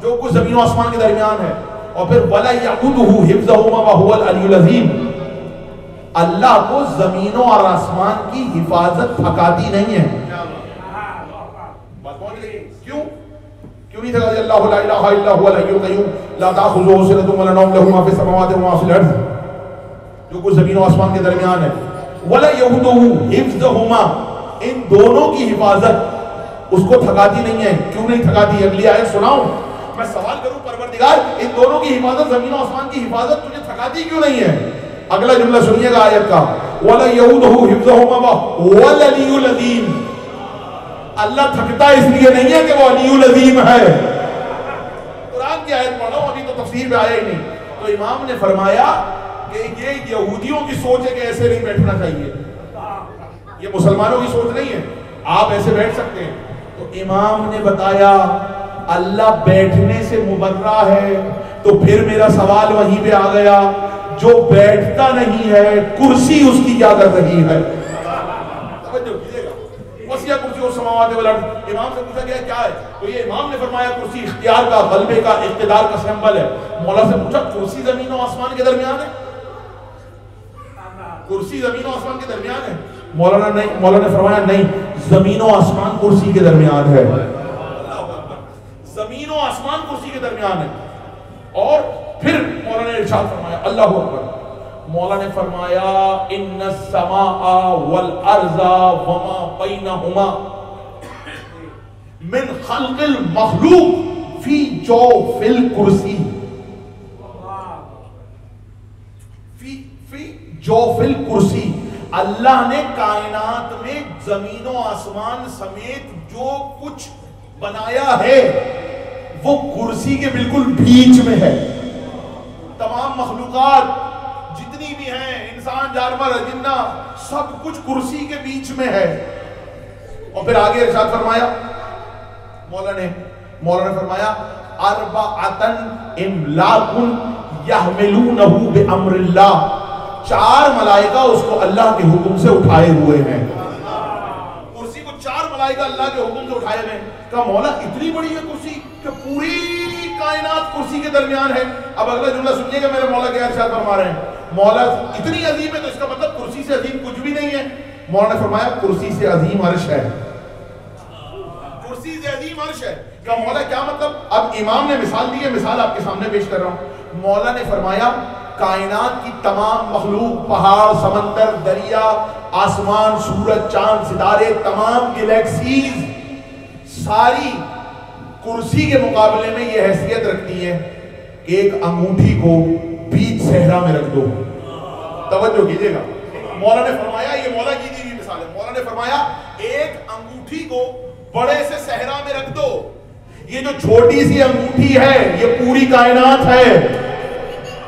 جو کچھ زمین و آسمان کے درمیان ہے. اور پھر وَلَا يَعُودُهُ حِفْظُهُمَا وَهُوَ الْعَلِيُّ الْعَظِيمُ, اللہ کو زمینوں اور آسمان کی حفاظت تھکاتی نہیں ہے. کیوں نہیں تھکاتی؟ اللہ لا الہ الا هو الحی القیوم لا تأخذہ سنۃ ولا نوم لہ ما فی السماوات وما فی الارض, جو کچھ زمین و آسمان کے درمیان ہے. وَلَا يَعُودُهُ حِفْظُهُمَا, ان دونوں کی حفاظت اس کو تھکاتی نہیں ہے. کیوں نہیں تھکاتی؟ اگلی آیت سناؤں. میں سوال کروں پروردگار ان دونوں کی حفاظت زمین و آسمان کی حفاظت تجھے تھکاتی کیوں نہیں ہے؟ اگلا جملہ سنیے گا آیت کا وَلَا يَعُودُهُ حِفْظُهُمَا وَهُوَ الْعَلِيُّ الْعَظِيمُ. اللہ تھکتا اس لیے نہیں ہے کہ وہ علی العظیم ہے. قرآن کی آیت پڑھو, ابھی تو تفسیر میں آیا ہی نہیں. تو امام نے فرمایا کہ یہ یہودیوں کی سوچ ہے کہ ایسے نہیں بیٹھنا چاہیے, یہ مسلمانوں کی سوچ نہیں ہے آپ ایسے بیٹھ سکتے ہیں. تو امام نے بتایا اللہ بیٹھنے سے مبرہ ہے. تو پھر میرا سوال وہیں پہ آ گیا, جو بیٹھتا نہیں ہے کرسی اس کی کیا کر رہی ہے؟ توجہ کیجئے گا. وسیع کرسی السماوات والارض, امام سے پوچھا گیا کیا ہے؟ تو یہ امام نے فرمایا کرسی اختیار کا, غلبے کا, اقتدار کا سمبل ہے. مولا سے پوچھا کرسی زمین و آسمان کے درمیان ہے؟ کرسی زمین و آسمان کے درمیان ہے؟ مولا نے فرمایا نہیں, زمین و آسمان کرسی کے درمیان ہے. زمین و آسمان کرسی کے درمیان ہے. اور پھر مولا نے ارشاد فرمایا اللہ اکبر, مولا نے فرمایا ان السماء والارض وما بینہما من خلق المخلوق فی جوف الکرسی. فی جوف الکرسی, اللہ نے کائنات میں زمین و آسمان سمیت جو کچھ بنایا ہے وہ کرسی کے بالکل بیچ میں ہے. تمام مخلوقات جتنی بھی ہیں, انسان, جانور, جنہ, سب کچھ کرسی کے بیچ میں ہے. اور پھر آگے ارشاد فرمایا مولا نے فرمایا اربعۃ املاک یحملونہ بامر اللہ, 4 ملائکہ اس کو اللہ کے حکم سے اٹھائے ہوئے ہیں. کرسی کو 4 ملائکہ اللہ کے حکم سے اٹھائے ہوئے ہیں. کہا مولا اتنی بڑی ہے کرسی کہ پوری کائنات کرسی کے درمیان ہے. اب اگلا جملہ سنیے گا میرے مولا کیا ارشاد فرما رہے ہیں. مولا اتنی عظیم ہے تو اس کا مطلب کرسی سے عظیم کچھ بھی نہیں ہے. مولا نے فرمایا کرسی سے عظیم عرش ہے. کہ مولا کیا مطلب؟ اب امام نے مثال دی ہے، مثال آپ کے سامنے پیش کر رہا ہوں. مولا نے فرمایا کائنات کی تمام مخلوق، پہاڑ، سمندر، دریا، آسمان، سورج، چاند، ستارے، تمام گلیکسیز ساری کرسی کے مقابلے میں یہ حیثیت رکھتی ہے کہ ایک انگوٹھی کو بیچ صحرا میں رکھ دو. توجہ کیجئے گا، مولا نے فرمایا، یہ مولا کی دی ہوئی مثال ہے، مولا نے فرمایا ایک انگوٹھی کو بڑے سے صحرا میں رکھ دو. یہ جو چھوٹی سی انگوٹھی ہے یہ پوری کائنات ہے،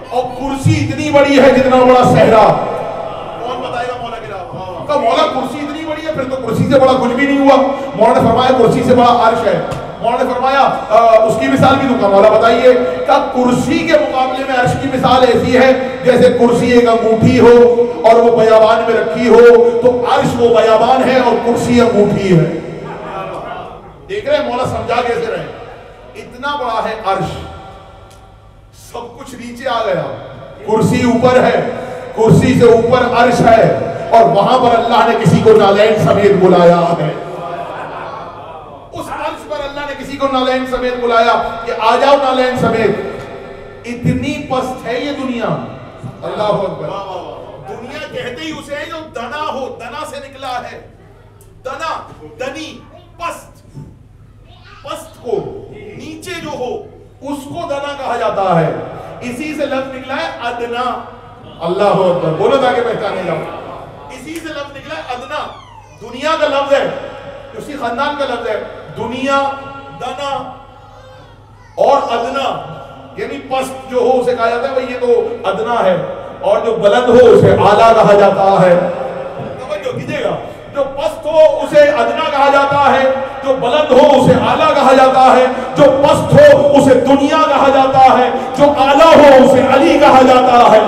اور کرسی اتنی بڑی ہے جتنا بڑا صحرا. کون بتائے گا مولا کے علاوہ؟ کہ مولا کرسی اتنی بڑی ہے، پھر تو کرسی سے بڑا کچھ بھی نہیں ہوا. مولا نے فرمایا کرسی سے بڑا عرش ہے. مولا نے فرمایا اس کی مثال بھی دوں گا. مولا بتائیے کہ کرسی کے مقابلے میں عرش کی مثال ایسی ہے جیسے کرسی ایک انگوٹھی ہو اور وہ بیابان میں رکھی ہو، تو عرش وہ بیابان ہے اور کرسی انگوٹھی ہے. دیکھ رہے ہیں مولا سمجھا کیسے رہے؟ اتنا بڑا ہے عرش، سب کچھ نیچے آ گیا، کرسی اوپر ہے، کرسی سے اوپر عرش ہے، اور وہاں پر اللہ نے کسی کو نالین سمیت بلایا ہے. اس عرش پر اللہ نے کسی کو نالین سمیت بلایا کہ آ جاؤ نالین سمیت. اتنی پست ہے یہ دنیا. اللہ اکبر. دنیا کہتے ہی اسے جو دنا ہو، دنا سے نکلا ہے. دنا، دنی، پست، پست کو نیچے جو ہو اس کو دنا کہا جاتا ہے. اسی سے لفظ نکلا ہے ادنا. اللہ اکبر. بولو تاکہ پہچانے جاؤ. اسی سے لفظ نکلا ہے ادنا. دنیا کا لفظ ہے، اسی خاندان کا لفظ ہے. دنیا، دنا اور ادنا، یعنی پست جو ہو اسے کہا جاتا ہے بھئی یہ تو ادنا ہے، اور جو بلند ہو اسے اعلیٰ کہا جاتا ہے. توجہ کیجئے گا، جو پست ہو اسے ادنا کہا جاتا ہے، جو بلند ہو اسے اعلیٰ کہا جاتا ہے، جو پست ہو اسے دنیا کہا جاتا ہے، جو اعلیٰ ہو اسے علی کہا جاتا ہے.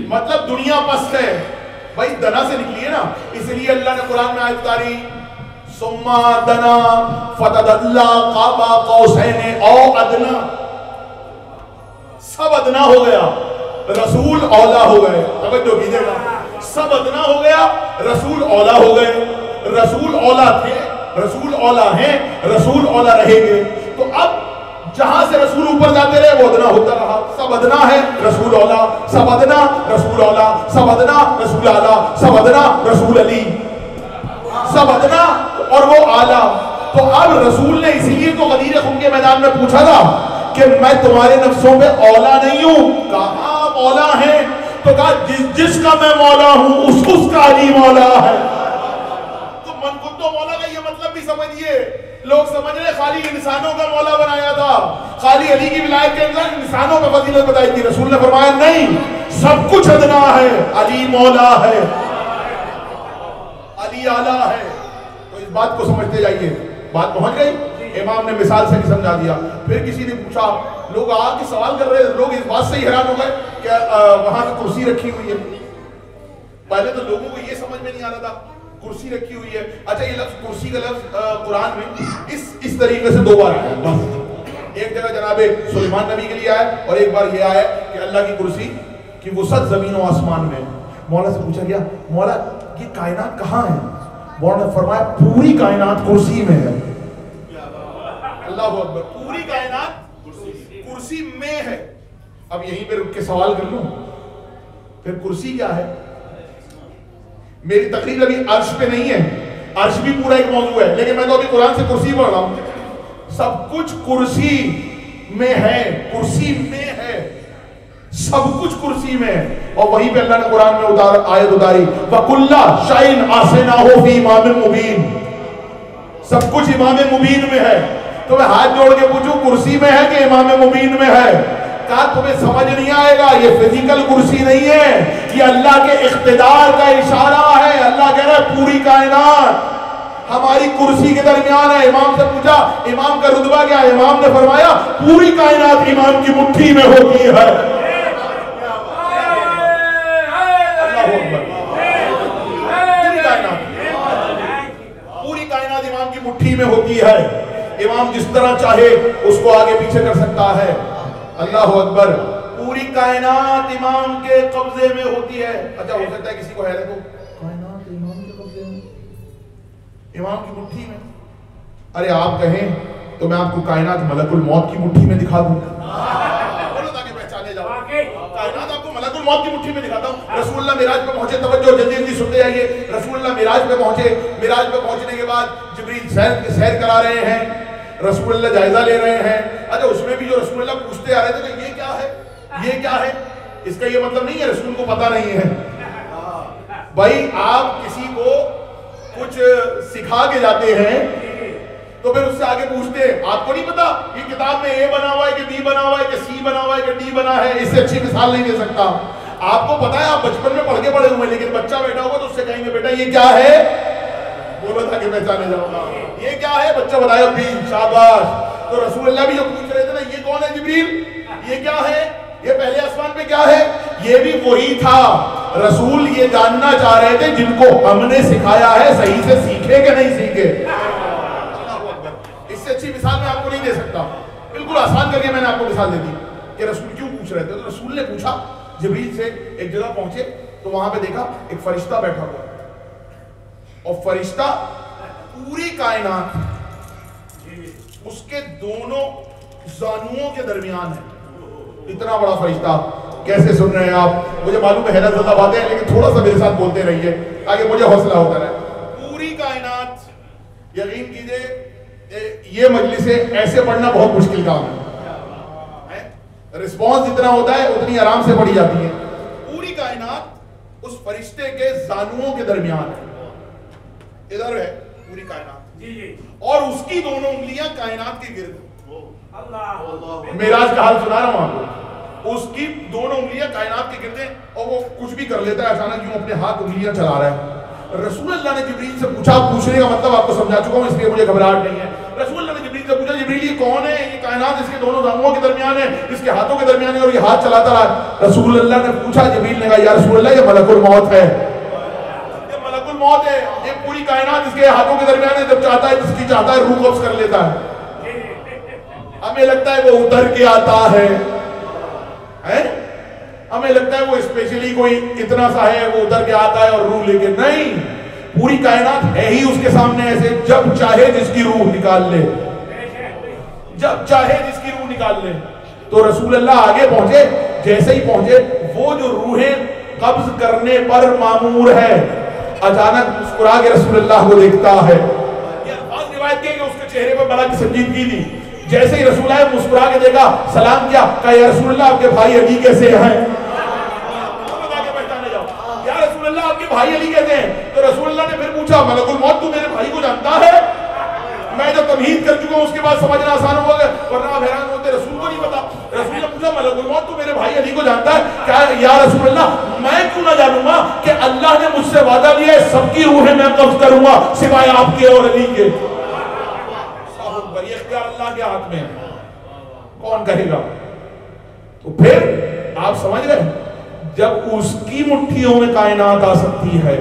مطلب دنیا پست ہے بھائی، دنا سے نکلی ہے نا. اس لیے اللہ نے قرآن میں آیت اتاری ثم دنا فتدلى قاب قوسین او ادنا. سب ادنا ہو گیا، رسول اولا ہو گئے. توجہ کیجئے گا، سب ادنا ہو گیا، رسول اولا ہو گئے. رسول اولا تھے، رسول اولا ہیں، رسول اولا رہیں گے. تو اب جہاں سے رسول اوپر جاتے رہے وہ ادنا ہوتا رہا. سب ادنا ہے، رسول اولا، سب ادنا، رسول اولا، سب ادنا، رسول اعلیٰ، سب ادنا، رسول علی، سب ادنا اور وہ اعلیٰ. تو اب رسول نے اسی لیے تو غدیر خم کے میدان میں پوچھا تھا کہ میں تمہارے نفسوں پہ اولا نہیں ہوں. کہا آپ اولا ہیں؟ تو کہا جس کا میں مولا ہوں اس کا علی مولا ہے. تو من کو تو مولا کا یہ مطلب بھی سمجھئے. لوگ سمجھ رہے خالی انسانوں کا مولا بنایا تھا، خالی علی کی ولایت کے اندر انسانوں کا فضیلت بتائی تھی. رسول نے فرمایا نہیں، سب کچھ ادنا ہے، علی مولا ہے، علی اعلیٰ ہے. تو اس بات کو سمجھتے جائیے. بات پہنچ گئی؟ امام نے مثال سے بھی سمجھا دیا. پھر کسی نے پوچھا، لوگ آ کے سوال کر رہے، لوگ اس بات سے ہی حیران ہو گئے کہ وہاں پہ کرسی رکھی ہوئی ہے. پہلے تو لوگوں کو یہ سمجھ میں نہیں آ رہا تھا کرسی رکھی ہوئی ہے. اچھا یہ لفظ کرسی کا لفظ قرآن میں اس طریقے سے 2 بار آیا ہے بس. ایک جگہ جناب سلیمان نبی کے لیے آیا اور ایک بار یہ آیا کہ اللہ کی کرسی کی وسعت زمین و آسمان میں. مولا سے پوچھا گیا مولا یہ کائنات کہاں ہے؟ مولا نے فرمایا پوری کائنات کرسی میں ہے. اللہ اکبر. پوری کائنات کرسی میں ہے. اب یہیں پہ رک کے سوال کر لوں، پھر کرسی کیا ہے؟ میری تقریر ابھی عرش پہ نہیں ہے، عرش بھی پورا ایک موضوع ہے، لیکن میں تو ابھی قرآن سے کرسی پڑھ رہا ہوں. سب کچھ کرسی میں ہے، کرسی میں ہے، سب کچھ کرسی میں ہے. اور وہیں پہ اللہ نے قرآن میں آیت اتاری وَكُلَّ شَيْءٍ آسَيْنَاهُ فِي إِمَامٍ مُبِينٍ. سب کچھ امام مبین میں ہے. تو میں ہاتھ جوڑ کے پوچھوں کرسی میں ہے کہ امام مبین میں ہے؟ کہا تمہیں سمجھ نہیں آئے گا، یہ فزیکل کرسی نہیں ہے، یہ اللہ کے اقتدار کا اشارہ ہے. اللہ کہہ رہا ہے پوری کائنات ہماری کرسی کے درمیان ہے. امام سے پوچھا امام کا رتبہ کیا ہے؟ امام نے فرمایا پوری کائنات امام کی مٹھی میں ہوتی ہے. پوری کائنات امام کی مٹھی میں ہوتی ہے. امام جس طرح چاہے اس کو آگے پیچھے کر سکتا ہے. اللہ اکبر. پوری پوری کائنات امام کے قبضے میں ہوتی ہے. اچھا ہو سکتا ہے کسی کو حیرت ہو کائنات امام کے قبضے میں, امام کی مٹھی میں. ارے آپ کہیں تو میں آپ کو کائنات ملک الموت کی مٹھی میں دکھا دوں, تاکہ پہچانے جاؤ. کائنات آپ کو ملک الموت کی مٹھی میں دکھاتا ہوں. رسول اللہ معراج پہ پہنچے, توجہ جلدی جلدی سنتے جائیے. رسول اللہ معراج پہ پہنچے, معراج پہ پہنچنے کے بعد جبریل سیر کرا رہے ہیں, رسول اللہ جائزہ لے رہے ہیں. اچھا اس میں بھی جو رسول اللہ پوچھتے آ رہے تھے کہ یہ کیا ہے, یہ کیا ہے, اس کا یہ مطلب نہیں ہے رسول کو پتہ نہیں ہے. بھائی آپ کسی کو کچھ سکھا کے جاتے ہیں تو پھر اس سے آگے پوچھتے ہیں آپ کو نہیں پتا یہ کتاب میں اے بنا ہوا ہے کہ بی بنا ہوا ہے کہ سی بنا ہوا ہے کہ ڈی بنا ہے. اس سے اچھی مثال نہیں دے سکتا. آپ کو پتا ہے آپ بچپن میں پڑھ کے پڑھے ہوئے, لیکن بچہ بیٹھا ہوگا تو اس سے کہیں گے بیٹا یہ کیا ہے, بولو تھا کہ پہچانے جاؤ گا یہ کیا ہے. بچہ بتایا بھی شاباش. تو رسول اللہ بھی جو پوچھ رہے تھے نا یہ کون ہے جبریل, یہ کیا ہے, یہ پہلے آسمان پہ کیا ہے, یہ بھی وہی تھا. رسول یہ جاننا چاہ رہے تھے جن کو ہم نے سکھایا ہے صحیح سے سیکھے کہ نہیں سیکھے. اس سے اچھی مثال میں آپ کو نہیں دے سکتا. بالکل آسان کر کے میں نے آپ کو مثال دے دی کہ رسول کیوں پوچھ رہے تھے. تو رسول نے پوچھا جبریل سے, ایک جگہ پہنچے تو وہاں پہ دیکھا ایک فرشتہ بیٹھا ہوا, اور فرشتہ پوری کائنات اس کے دونوں زانوؤں کے درمیان ہے. اتنا بڑا فرشتہ. کیسے سن رہے ہیں آپ, مجھے معلوم ہے حیرت زدہ باتیں ہیں, لیکن تھوڑا سا میرے ساتھ بولتے رہیے تاکہ مجھے حوصلہ ہوتا رہے. پوری کائنات, یقین کیجئے یہ مجلسیں ایسے پڑھنا بہت مشکل کام ہے, رسپانس جتنا ہوتا ہے اتنی آرام سے پڑھی جاتی ہے. پوری کائنات اس فرشتے کے زانوؤں کے درمیان ہے, ادھر ہے پوری کائنات, اور اس کی دونوں انگلیاں کائنات کے گرد. معراج کا حال سنا رہا ہوں آپ کو. اس کی دونوں انگلیاں کائنات کے گرد ہیں, اور وہ کچھ بھی کر لیتا ہے اچانک یوں اپنے ہاتھ انگلیاں چلا رہا ہے. رسول اللہ نے جبریل سے پوچھا, پوچھنے کا مطلب آپ کو سمجھا چکا ہوں اس لیے مجھے گھبراہٹ نہیں ہے. رسول اللہ نے جبریل سے پوچھا جبریل یہ کون ہے, یہ کائنات اس کے دونوں زانوؤں کے درمیان ہے, اس کے ہاتھوں کے درمیان ہے اور یہ ہاتھ چلاتا رہا. رسول اللہ نے پوچھا, جبریل نے کہا یا رسول اللہ یہ ملک الموت ہے, یہ ملک الموت ہے. یہ پوری کائنات اس کے ہاتھوں کے درمیان ہے, جب چاہتا ہے جس کی چاہتا ہے روح قبض کر لیتا ہے. ہمیں لگتا ہے وہ اتر کے آتا ہے, ہمیں لگتا ہے وہ اسپیشلی کوئی اتنا سا ہے وہ ادھر کے آتا ہے اور روح لے کے. نہیں, پوری کائنات ہے ہی اس کے سامنے ایسے, جب چاہے جس کی روح نکال لے, جب چاہے جس کی روح نکال لے. تو رسول اللہ آگے پہنچے, جیسے ہی پہنچے وہ جو روحیں قبض کرنے پر مامور ہے اچانک مسکرا کے رسول اللہ کو دیکھتا ہے. یہ الفاظ روایت کے کہ اس کے چہرے پر بڑا کی سنجیدگی تھی. جیسے ہی رسول اللہ مسکرا کے دیکھا, سلام کیا, کہا یا رسول اللہ آپ کے بھائی علی کیسے ہیں, یا رسول اللہ آپ کے بھائی علی کیسے ہیں. تو رسول اللہ نے پھر پوچھا ملک الموت تو میرے بھائی کو جانتا ہے. میں جب تمہید کر چکا ہوں اس کے بعد سمجھنا آسان ہوا گیا, ورنہ آپ حیران ہوتے رسول کو نہیں پتا. رسول نے پوچھا ملک الموت تو میرے بھائی علی کو جانتا ہے, کہا یا رسول اللہ میں کیوں نہ جانوں گا کہ اللہ نے مجھ سے وعدہ لیا ہے سب کی روحیں میں قبض کروں گا سوائے آپ کے اور علی کے. یہ اختیار اللہ کے ہاتھ میں ہے, کون کہے گا. تو پھر آپ سمجھ رہے ہیں جب اس کی مٹھیوں میں کائنات آ سکتی ہے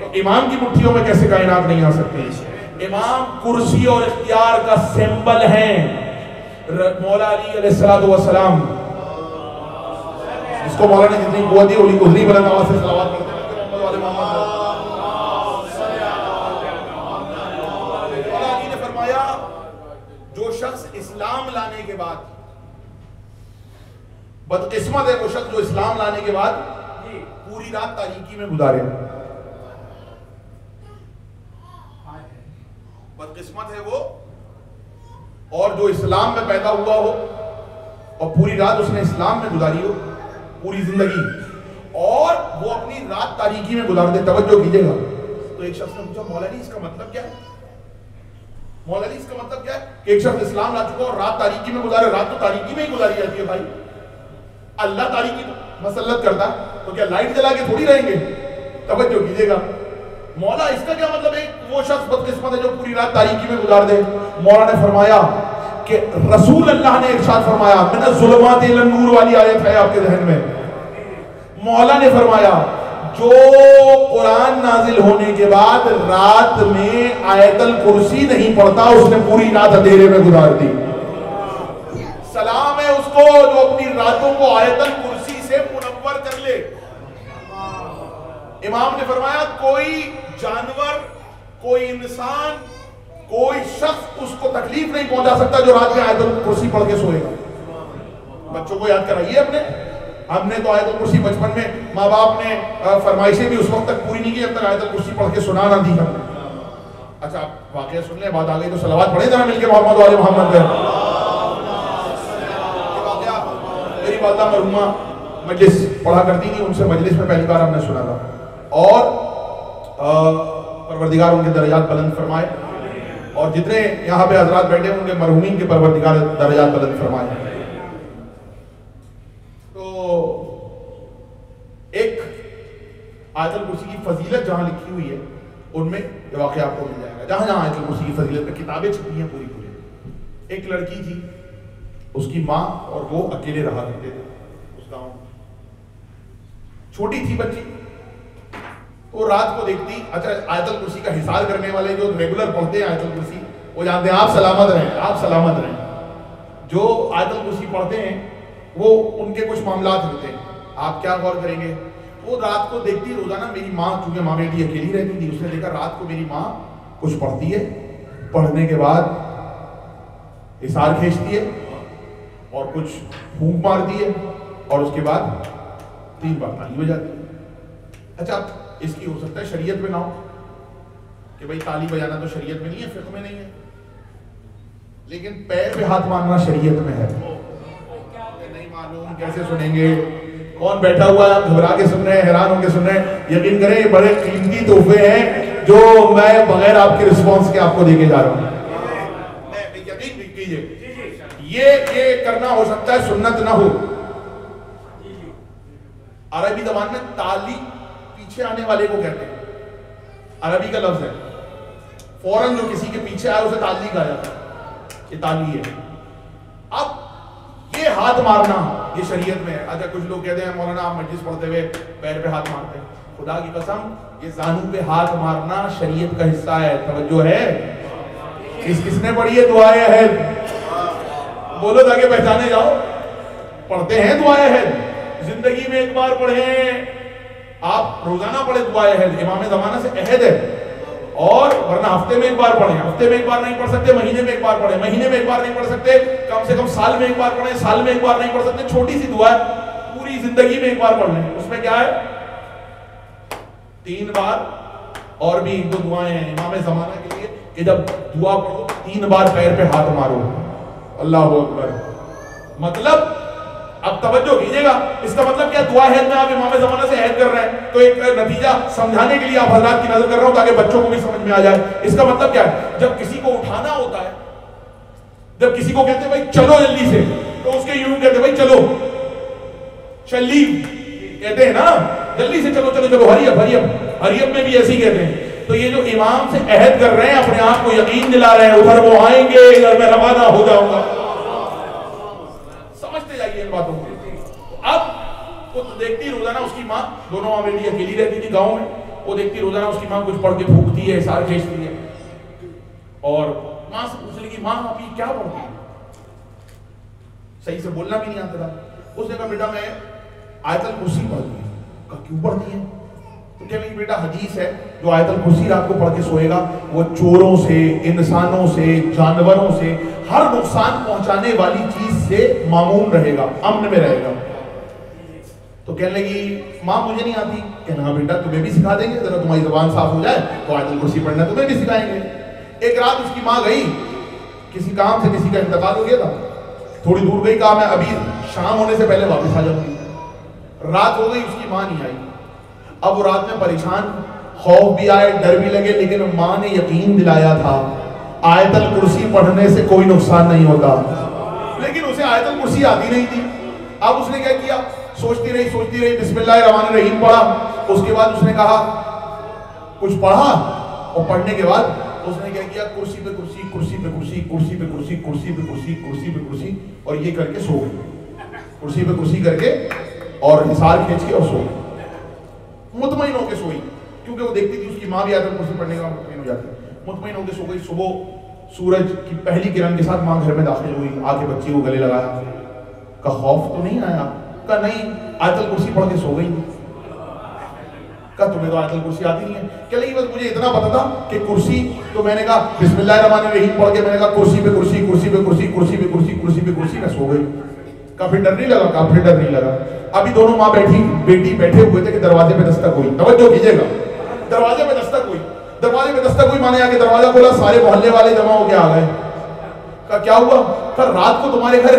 تو امام کی مٹھیوں میں کیسے کائنات نہیں آ سکتی. امام کرسی اور اختیار کا سمبل ہیں. مولا علی علیہ السلام, اس کو مولا نے جتنی قوت دی اتنی بلند آواز سے صلوات پڑھتے ہیں محمد والے محمد. مولا علی نے فرمایا جو شخص اسلام لانے کے بعد, بدقسمت ہے وہ شخص جو اسلام لانے کے بعد پوری رات تاریکی میں گزارے. بدقسمت ہے وہ, اور جو اسلام میں پیدا ہوا ہو اور پوری رات اس نے اسلام میں گزاری ہو پوری زندگی, اور وہ اپنی رات تاریکی میں گزار دے. توجہ کیجئے گا. تو ایک شخص نے پوچھا مولا علی اس کا مطلب کیا ہے, مولا علی اس کا مطلب کیا ہے کہ ایک شخص اسلام لا چکا اور رات تاریکی میں گزارے. رات تو تاریکی میں ہی گزاری جاتی ہے بھائی, اللہ تاریکی مسلط کرتا تو کیا لائٹ جلا کے تھوڑی رہیں گے. توجہ کیجئے گا. مولا اس کا کیا مطلب ہے وہ شخص بدقسمت ہے جو پوری رات تاریکی میں گزار دے. مولا نے فرمایا کہ رسول اللہ نے ارشاد فرمایا, من الظلمات الی النور والی آیت ہے آپ کے ذہن میں. مولا نے فرمایا جو قرآن نازل ہونے کے بعد رات میں آیت الکرسی نہیں پڑھتا اس نے پوری رات اندھیرے میں گزار دی. سلام ہے اس کو کو جو اپنی راتوں کو آیت الکرسی سے منور کر لے. امام نے فرمایا کوئی جانور، کوئی انسان، کوئی شخص اس کو تکلیف نہیں پہنچا سکتا جو رات میں آیت الکرسی پڑھ کے سوئے گا. بچوں کو یاد کرائیے اپنے. ہم نے تو آیت الکرسی بچپن میں ماں باپ نے فرمائشیں بھی اس وقت تک پوری نہیں کی جب تک آیت الکرسی پڑھ کے سنا نہ دی ہم نے. اچھا آپ واقعہ سن لیں، بات آ گئی تو صلوات پڑھیں ذرا مل کے محمد والے محمد پہ. یہ واقعہ میری والدہ مرحومہ مجلس پڑھا کرتی تھی، ان سے مجلس میں پہلی بار ہم نے سنا تھا. اور پروردگار ان کے درجات بلند فرمائے، اور جتنے یہاں پہ حضرات بیٹھے ان کے مرحومین کے پروردگار درجات بلند فرمائے. تو ایک آیت الکرسی کی فضیلت جہاں لکھی ہوئی ہے ان میں یہ واقعہ آپ کو مل جائے گا. جہاں جہاں آیت الکرسی کی فضیلت میں کتابیں چھپی ہیں پوری پوری. ایک لڑکی تھی، اس کی ماں اور وہ اکیلے رہا کرتے تھے اس گاؤں. چھوٹی تھی بچی، وہ رات کو دیکھتی. اچھا آیت الکرسی کا حصار کرنے والے جو ریگولر پڑھتے ہیں آیت الکرسی وہ جانتے ہیں آپ سلامت رہیں، آپ سلامت رہیں. جو آیت الکرسی پڑھتے ہیں وہ ان کے کچھ معاملات ہوتے ہیں. آپ کیا غور کریں گے، وہ رات کو دیکھتی روزانہ میری ماں، چونکہ ماں بیٹی اکیلی رہتی تھی، اس نے دیکھا رات کو میری ماں کچھ پڑھتی ہے، پڑھنے کے بعد حصار کھینچتی ہے اور کچھ پھونک مارتی ہے اور اس کے بعد 3 بار تالی بجاتی ہے. اچھا اس کی ہو سکتا ہے شریعت میں نہ ہو کہ بھائی تالی بجانا تو شریعت میں نہیں ہے، فقہ میں نہیں ہے، لیکن پیر پہ ہاتھ مارنا شریعت میں ہے. نہیں معلوم کیسے سنیں گے، کون بیٹھا ہوا ہے، گھبرا کے سن رہے ہیں، حیران ہو کے سن رہے ہیں. یقین کریں یہ بڑے قیمتی تحفے ہیں جو میں بغیر آپ کے رسپانس کے آپ کو دے کے جا رہا ہوں. یقین کیجیے یہ کرنا ہو سکتا ہے سنت نہ ہو. عربی زبان میں تالی پیچھے آنے والے کو کہتے ہیں، عربی کا لفظ ہے. فوراً جو کسی کے پیچھے آئے اسے تالی کہا جاتا ہے، یہ تالی ہے. اب یہ ہاتھ مارنا یہ شریعت میں ہے. اچھا کچھ لوگ کہتے ہیں مولانا آپ مجلس پڑھتے ہوئے پیر پہ ہاتھ مارتے ہیں. خدا کی قسم یہ زانو پہ ہاتھ مارنا شریعت کا حصہ ہے. توجہ ہے؟ کس نے پڑھی ہے دعائے عہد؟ بولو تاکہ پہچانے جاؤ. پڑھتے ہیں دعائے عہد، زندگی میں ایک بار پڑھیں. آپ روزانہ پڑھیں دعائے عہد، امام زمانہ سے عہد ہے. اور ورنہ ہفتے میں ایک بار پڑھیں. ہفتے میں ایک بار نہیں پڑھ سکتے، مہینے میں ایک بار پڑھیں. مہینے میں ایک بار نہیں پڑھ سکتے، کم سے کم سال میں ایک بار پڑھیں. سال میں ایک بار نہیں پڑھ سکتے، چھوٹی سی دعا ہے، پوری زندگی میں ایک بار پڑھ لیں. اس میں کیا ہے 3 بار. اور بھی 1-2 دعائیں ہیں امام زمانہ کے لیے کہ جب دعا پڑھو 3 بار پیر پہ ہاتھ مارو. اللہ اکبر. مطلب اب توجہ کیجئے گا، اس کا مطلب کیا؟ دعا عہد میں آپ امام زمانہ سے عہد کر رہے ہیں. تو ایک نتیجہ سمجھانے کے لیے آپ حضرات کی نظر کر رہا ہوں تاکہ بچوں کو بھی سمجھ میں آ جائے. اس کا مطلب کیا ہے؟ جب کسی کو اٹھانا ہوتا ہے، جب کسی کو کہتے ہیں بھائی چلو جلدی سے، تو اس کے یوں کہتے ہیں بھائی چلو چلی، کہتے ہیں نا جلدی سے چلو چلو چلو، ہری اپ میں بھی ایسے ہی کہتے ہیں. تو یہ جو امام سے عہد کر رہے ہیں، اپنے آپ کو یقین دلا رہے ہیں ادھر وہ آئیں گے، ادھر میں روانہ ہو جاؤں گا. سمجھتے جائیے ان باتوں کو. اب وہ دیکھتی روزانہ اس کی ماں، دونوں ماں بیٹی اکیلی رہتی تھی گاؤں میں، وہ دیکھتی روزانہ اس کی ماں کچھ پڑھ کے پھونکتی ہے، حصار کھینچتی ہے. اور ماں سے پوچھ لگی ماں آپ یہ کیا پڑھتی ہے؟ صحیح سے بولنا بھی نہیں آتا تھا. اس نے کہا بیٹا میں آیت الکرسی پڑھتی ہوں. کہا کیوں پڑھتی ہے؟ تو کہنے لگی بیٹا حدیث ہے جو آیت الکرسی رات کو پڑھ کے سوئے گا وہ چوروں سے، انسانوں سے، جانوروں سے، ہر نقصان پہنچانے والی چیز سے معمون رہے گا، امن میں رہے گا. تو کہنے لگی ماں مجھے نہیں آتی. کہنا ہاں بیٹا تمہیں بھی سکھا دیں گے، ذرا تمہاری زبان صاف ہو جائے تو آیت الکرسی پڑھنا تمہیں بھی سکھائیں گے. ایک رات اس کی ماں گئی کسی کام سے، کسی کا انتقال ہو گیا تھا، تھوڑی دور گئی، کہا میں ابھی شام ہونے سے پہلے واپس آ جاؤں گی. رات ہو گئی، اس کی ماں نہیں آئی. اب وہ رات میں پریشان، خوف بھی آئے، ڈر بھی لگے، لیکن ماں نے یقین دلایا تھا آیت الکرسی پڑھنے سے کوئی نقصان نہیں ہوتا. لیکن اسے آیت الکرسی آتی نہیں تھی. اب اس نے کیا کیا؟ سوچتی رہی بسم اللہ الرحمن الرحیم پڑھا. اس کے بعد اس نے کہا کچھ پڑھا، اور پڑھنے کے بعد اس نے کیا کیا؟ کرسی پہ کرسی، کرسی پہ کرسی، کرسی پہ کرسی، کرسی پہ کرسی، کرسی پہ کرسی، اور یہ کر کے سو گئی. کرسی پہ کرسی کر کے اور حصار کھینچ کے اور سو گئی. مطمئن ہو کے سوئی، کیونکہ وہ دیکھتی تھی اس کی ماں بھی آیت الکرسی پڑھنے کا مطمئن ہو جاتی. مطمئن ہو کے سو گئی. صبح سورج کی پہلی کرن کے ساتھ ماں گھر میں داخل ہوئی، آ کے بچی کو گلے لگایا. کا خوف تو نہیں آیا؟ کہا نہیں، آیت الکرسی پڑھ کے سو گئی۔ کہا تمہیں تو آیت الکرسی آتی نہیں ہے؟ کہ نہیں بس مجھے اتنا پتا تھا کہ کرسی، تو میں نے کہا بسم اللہ الرحمن الرحیم پڑھ کے میں نے کہا کرسی پہ کرسی، کرسی پہ کرسی، کرسی پہ کرسی، کرسی پہ کرسی، میں سو گئی۔ کہا پھر ڈر نہیں لگا؟ کہا پھر ڈر نہیں لگا۔ ابھی دونوں ماں بیٹی بیٹھے ہوئے تھے کہ دروازے پہ دستک ہوئی، توجہ کیجیے گا، دروازے پہ دستک ہوئی، دروازے پہ دستک ہوئی، مانے آ کے دروازہ کھولا، سارے محلے والے جمع ہو کے آ گئے۔ کہا کیا ہوا؟ کہا رات کو تمہارے گھر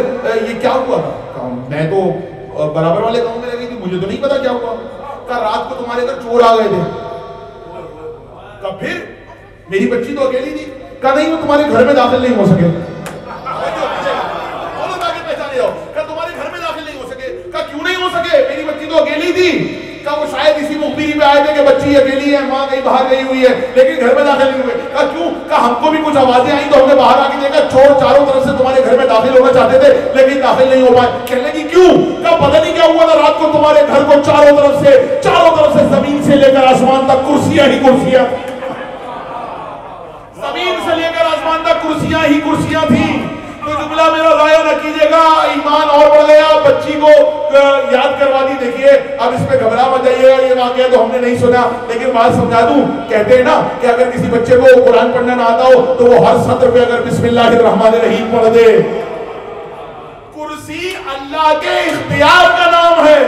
یہ کیا ہوا تھا؟ کہا میں تو برابر والے گاؤں میں رہ گئی تھی، مجھے تو نہیں پتا کیا ہوا۔ کہا رات کو تمہارے گھر چور آ گئے تھے۔ کہا پھر؟ میری بچی تو اکیلی تھی۔ کہا نہیں، وہ تمہارے گھر میں داخل نہیں ہو سکے۔ تمہارے گھر میں داخل نہیں ہو سکے۔ کہا کیوں نہیں ہو سکے؟ میری بچی تو اکیلی تھی۔ کہا وہ شاید اسی مخبری پہ آئے تھے کہ بچی اکیلی ہے، ماں کہیں باہر گئی ہوئی ہے، لیکن گھر میں داخل نہیں ہوئے۔ کہا کیوں؟ کہا ہم کو بھی کچھ آوازیں آئیں تو ہم نے باہر آ کے دیکھا چور چاروں طرف سے تمہارے گھر میں داخل ہونا چاہتے تھے لیکن داخل نہیں ہو پائے۔ کہنے لگی کیوں؟ کہا پتہ نہیں کیا ہوا تھا، رات کو تمہارے گھر کو چاروں طرف سے زمین سے لے کر آسمان تک کرسیاں ہی کرسیاں، زمین سے لے کر آسمان تک کرسیاں ہی کرسیاں تھیں۔ تو جملہ میرا ضائع نہ کیجیے گا، ایمان اور بڑھ گیا، بچی کو یاد کروا دی۔ دیکھیے اب اس پہ گھبرا مت جائیے گا، یہ واقعہ تو ہم نے نہیں سنا، لیکن بات سمجھا دوں۔ کہتے ہیں نا کہ اگر کسی بچے کو قرآن پڑھنا نہ آتا ہو تو وہ ہر سطر پہ اگر بسم اللہ الرحمن الرحیم پڑھ دے۔ کرسی اللہ کے اختیار کا نام ہے،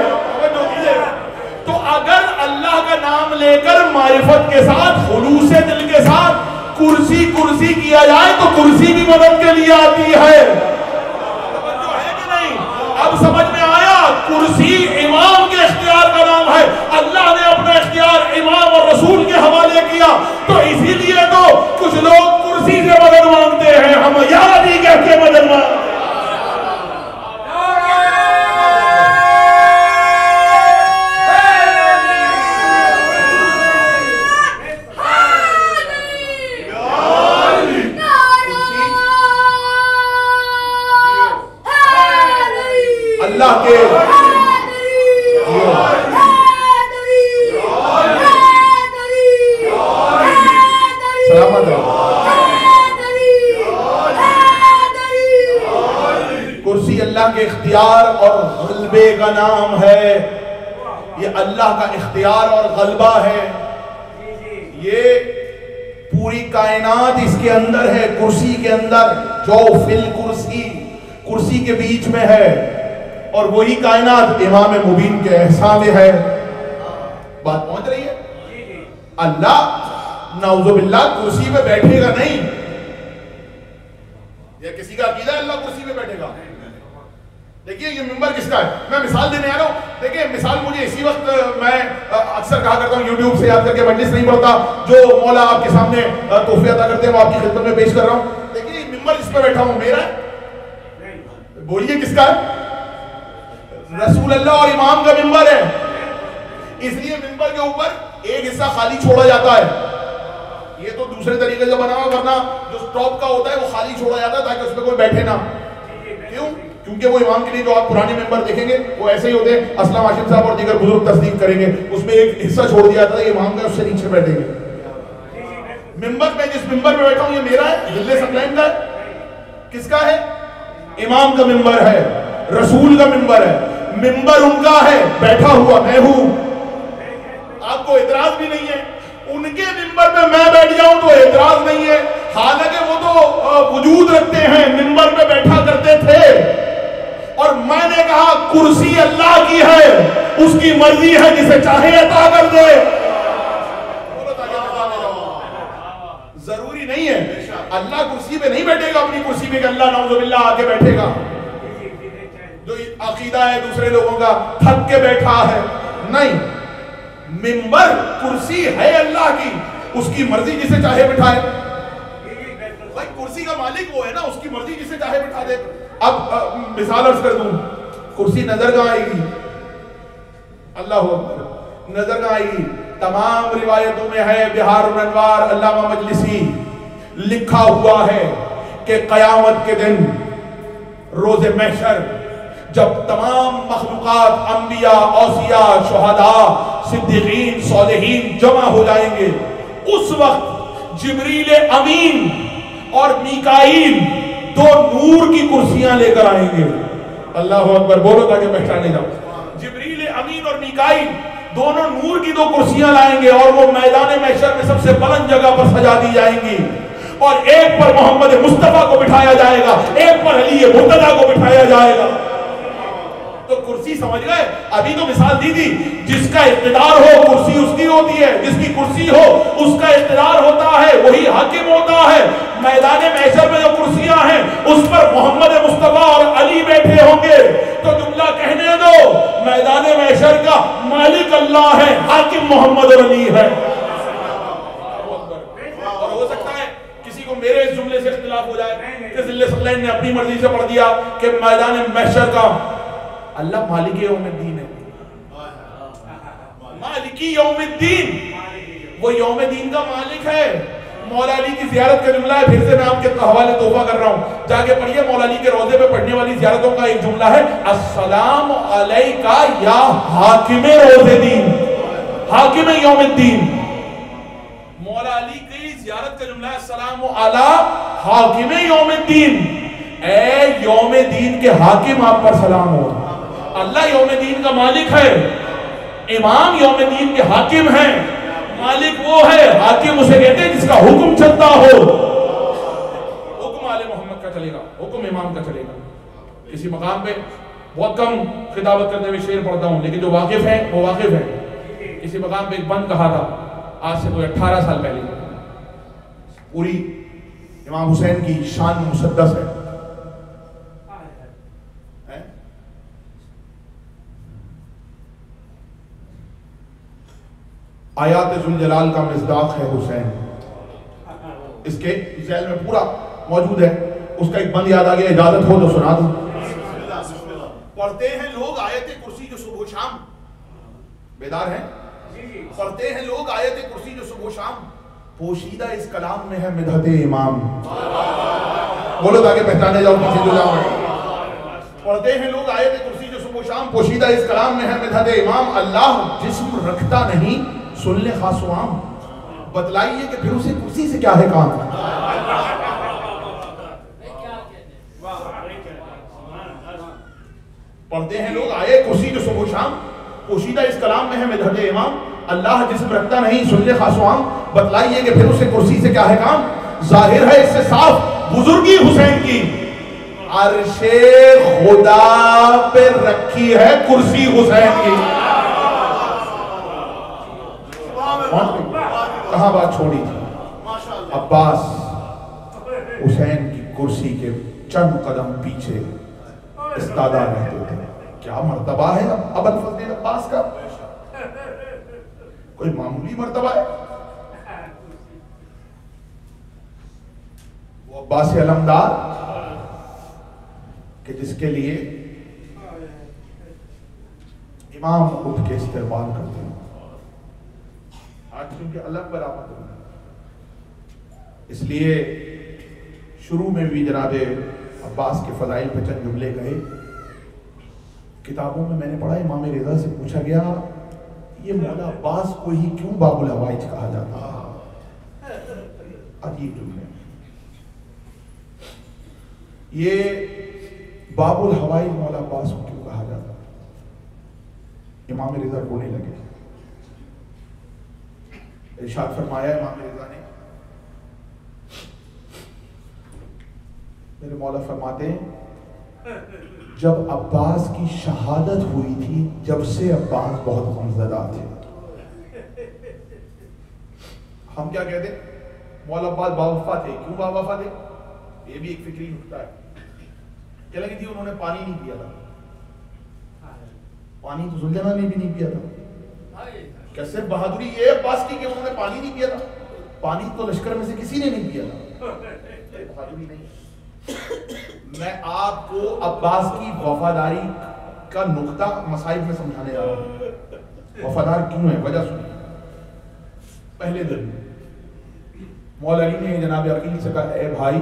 تو اگر اللہ کا نام لے کر معرفت کے ساتھ، خلوص دل کے ساتھ کرسی کیا جائے تو کرسی بھی مدد کے لیے آتی ہے۔ توجہ ہے کہ نہیں؟ اب سمجھ میں آیا؟ کرسی امام کے اختیار کا نام ہے، اللہ نے اپنا اختیار امام اور رسول کے حوالے کیا، تو اسی لیے تو کچھ لوگ کرسی سے مدد مانگتے ہیں، ہم یا علی کہہ کے مدد مانگتے ہیں۔ اللہ کے سلامت کرسی اللہ کے اختیار اور غلبے کا نام ہے، یہ اللہ کا اختیار اور غلبہ ہے، یہ پوری کائنات اس کے اندر ہے، کرسی کے اندر، جو فل کرسی، کرسی کے بیچ میں ہے، اور وہی کائنات امام مبین کے احسان میں ہے۔ بات پہنچ رہی ہے؟ اللہ نعوذ باللہ کرسی پہ بیٹھے گا نہیں، یا کسی کا عقیدہ ہے اللہ کرسی پہ بیٹھے گا؟ دیکھیے یہ منبر کس کا ہے، میں مثال دینے آ رہا ہوں۔ دیکھیے مثال مجھے اسی وقت، میں اکثر کہا کرتا ہوں یوٹیوب سے یاد کر کے مجلس نہیں پڑھتا، جو مولا آپ کے سامنے تحفے عطا کرتے ہیں وہ آپ کی خدمت میں پیش کر رہا ہوں۔ دیکھیے یہ منبر جس پہ بیٹھا ہوں میرا ہے، بولیے کس کا ہے؟ رسول اللہ اور امام کا منبر ہے، اس لیے منبر کے اوپر ایک حصہ خالی چھوڑا جاتا ہے، یہ تو دوسرے طریقے سے بنا ہوا، ورنہ جو ٹاپ کا ہوتا ہے وہ خالی چھوڑا جاتا ہے تاکہ اس پہ کوئی بیٹھے نہ۔ کیوں؟ کیونکہ وہ امام کے لیے جو آپ پرانے ممبر دیکھیں گے وہ ایسے ہی ہوتے ہیں، اسلم ہاشم صاحب اور دیگر بزرگ تصدیق کریں گے، اس میں ایک حصہ چھوڑ دیا جاتا ہے امام کا، اس سے نیچے بیٹھیں گے۔ ممبر میں جس ممبر میں بیٹھا ہوں یہ میرا ہے، ذل ثقلین کا ہے، کس کا ہے؟ امام کا ممبر ہے، رسول کا ممبر ہے، ممبر ان کا ہے، بیٹھا ہوا میں ہوں، آپ کو اعتراض بھی نہیں ہے، ان کے ممبر پہ میں بیٹھ جاؤں تو اعتراض نہیں ہے، حالانکہ وہ تو وجود رکھتے ہیں، ممبر پہ بیٹھا کرتے تھے، اور میں نے کہا کرسی اللہ کی ہے، اس کی مرضی ہے جسے چاہے عطا کر دے، ضروری نہیں ہے اللہ کرسی پہ نہیں بیٹھے گا اپنی کرسی پہ کہ اللہ نعوذ باللہ آ کے بیٹھے گا، جو عقیدہ ہے دوسرے لوگوں کا تھک کے بیٹھا ہے، نہیں، ممبر کرسی ہے اللہ کی، اس کی مرضی جسے چاہے بٹھائے، بھائی کرسی کا مالک وہ ہے نا، اس کی مرضی جسے چاہے بٹھا دے۔ اب مثال عرض کر دوں، کرسی نظر کہاں آئے گی؟ اللہ اکبر، نظر کہاں آئے گی؟ تمام روایتوں میں ہے، بہار الانوار علامہ مجلسی لکھا ہوا ہے کہ قیامت کے دن روز محشر جب تمام مخلوقات، انبیاء، اوصیاء، شہداء، صدیقین، صالحین جمع ہو جائیں گے، اس وقت جبریل امین اور میکائیل دو نور کی کرسیاں لے کر آئیں گے، اللہ اکبر بولو تاکہ پہچانے جاؤ. جبریل امین اور میکائیل دونوں نور کی 2 کرسیاں لائیں گے اور وہ میدان محشر میں سب سے بلند جگہ پر سجا دی جائیں گی, اور ایک پر محمد مصطفیٰ کو بٹھایا جائے گا, ایک پر علی مرتضیٰ کو بٹھایا جائے گا. تو کرسی سمجھ گئے, ابھی تو مثال دی تھی, جس کا اقتدار ہو کرسی اس کی ہوتی ہے, جس کی کرسی ہو اس کا اقتدار ہوتا ہے, وہی حاکم ہوتا ہے. میدان محشر میں جو کرسیاں ہیں اس پر محمد مصطفیٰ اور علی بیٹھے ہوں گے. تو جملہ کہنے دو, میدان محشر کا مالک اللہ ہے, حاکم محمد اور علی ہے. اور ہو سکتا ہے کسی کو میرے اس جملے سے اختلاف ہو جائے کہ ذل ثقلین نے اپنی مرضی سے پڑھ دیا کہ میدان محشر کا اللہ مالک یوم الدین ہے. مالکی یوم الدین, وہ یوم الدین کا مالک ہے. مولا علی کی زیارت کا جملہ ہے, پھر سے میں آپ کے حوالے تحفہ کر رہا ہوں, جا کے پڑھیے. مولا علی کے روضے پہ پڑھنے والی زیارتوں کا ایک جملہ ہے, السلام علیکہ یا حاکم روز دین, حاکم یوم الدین. مولا علی کی زیارت کا جملہ ہے السلام علی حاکم یوم الدین, اے یوم دین کے حاکم آپ پر سلام ہو. اللہ یوم دین کا مالک ہے, امام یوم دین کے حاکم ہیں. مالک وہ ہے, حاکم اسے کہتے ہیں جس کا حکم چلتا ہو. حکم آل محمد کا چلے گا, حکم امام کا چلے گا. کسی مقام پہ بہت کم خطابت کرنے میں شعر پڑھتا ہوں, لیکن جو واقف ہیں وہ واقف ہیں. کسی مقام پہ ایک بند کہا تھا آج سے کوئی 18 سال پہلے, پوری امام حسین کی شان مسدس ہے. آیات ذوالجلال کا مصداق ہے حسین, اس کے ذیل میں پورا موجود ہے. اس کا ایک بند یاد آ گیا, اجازت ہو تو سنا دوں. پڑھتے ہیں لوگ آیت کرسی جو صبح و شام, بیدار ہیں, پڑھتے ہیں لوگ آیت کرسی جو صبح و شام, پوشیدہ اس کلام میں ہے مدحت امام. بولو تاکہ پہچانے جاؤ پیچھے جو جاؤ. پڑھتے ہیں لوگ آیت کرسی جو صبح و شام, پوشیدہ اس کلام میں ہے مدحت امام. اللہ جسم رکھتا نہیں سن لے خاص و عام, بتلائیے کہ پھر اسے کرسی سے کیا ہے کام. پڑھتے ہیں لوگ آئے کرسی جو صبح و شام, پوشیدہ اس کلام میں ہے مدحت امام. اللہ جسم رکھتا نہیں سن لے خاص و عام, بتلائیے کہ پھر اسے کرسی سے کیا ہے کام. ظاہر ہے اس سے صاف بزرگی حسین کی, عرش خدا پہ رکھی ہے کرسی حسین کی. کہاں بات چھوڑی تھی, عباس حسین کی کرسی کے چند قدم پیچھے استادہ رہتے تھے. کیا مرتبہ ہے ابو الفضل عباس کا, کوئی معمولی مرتبہ ہے. وہ عباس علمدار کہ جس کے لیے امام اٹھ کے استقبال کرتے ہیں. آج کیونکہ الگ برآمد ہو, اس لیے شروع میں بھی جناب عباس کے فضائل پہ چند جملے کہے. کتابوں میں نے پڑھا, امام رضا سے پوچھا گیا یہ مولا عباس کو ہی کیوں باب الحوائج کہا جاتا. عجیب جملے. یہ باب الحوائج مولا عباس کو کیوں کہا جاتا. امام رضا رونے لگے. ارشاد فرمایا امام رضا نے, میرے مولا فرماتے ہیں جب عباس کی شہادت ہوئی تھی جب سے عباس بہت غمزدہ تھے. ہم کیا کہتے ہیں, مولا عباس باوفا تھے. کیوں باوفا تھے؟ یہ بھی ایک فکری نکتہ ہے. کیا لگی تھی انہوں نے پانی نہیں پیا تھا. پانی تو ذوالجلال نے بھی نہیں پیا تھا. کیا صرف بہادری یہ عباس کی کہ انہوں نے پانی نہیں پیا تھا؟ پانی تو لشکر میں سے کسی نے نہیں پیا تھا. بہادری نہیں. میں آپ کو عباس کی وفاداری کا نقطہ مصائب میں سمجھانے جا رہا ہوں. وفادار کیوں ہے, وجہ سنیے. پہلے دن مولا علی نے جناب عقیل سے کہا, اے بھائی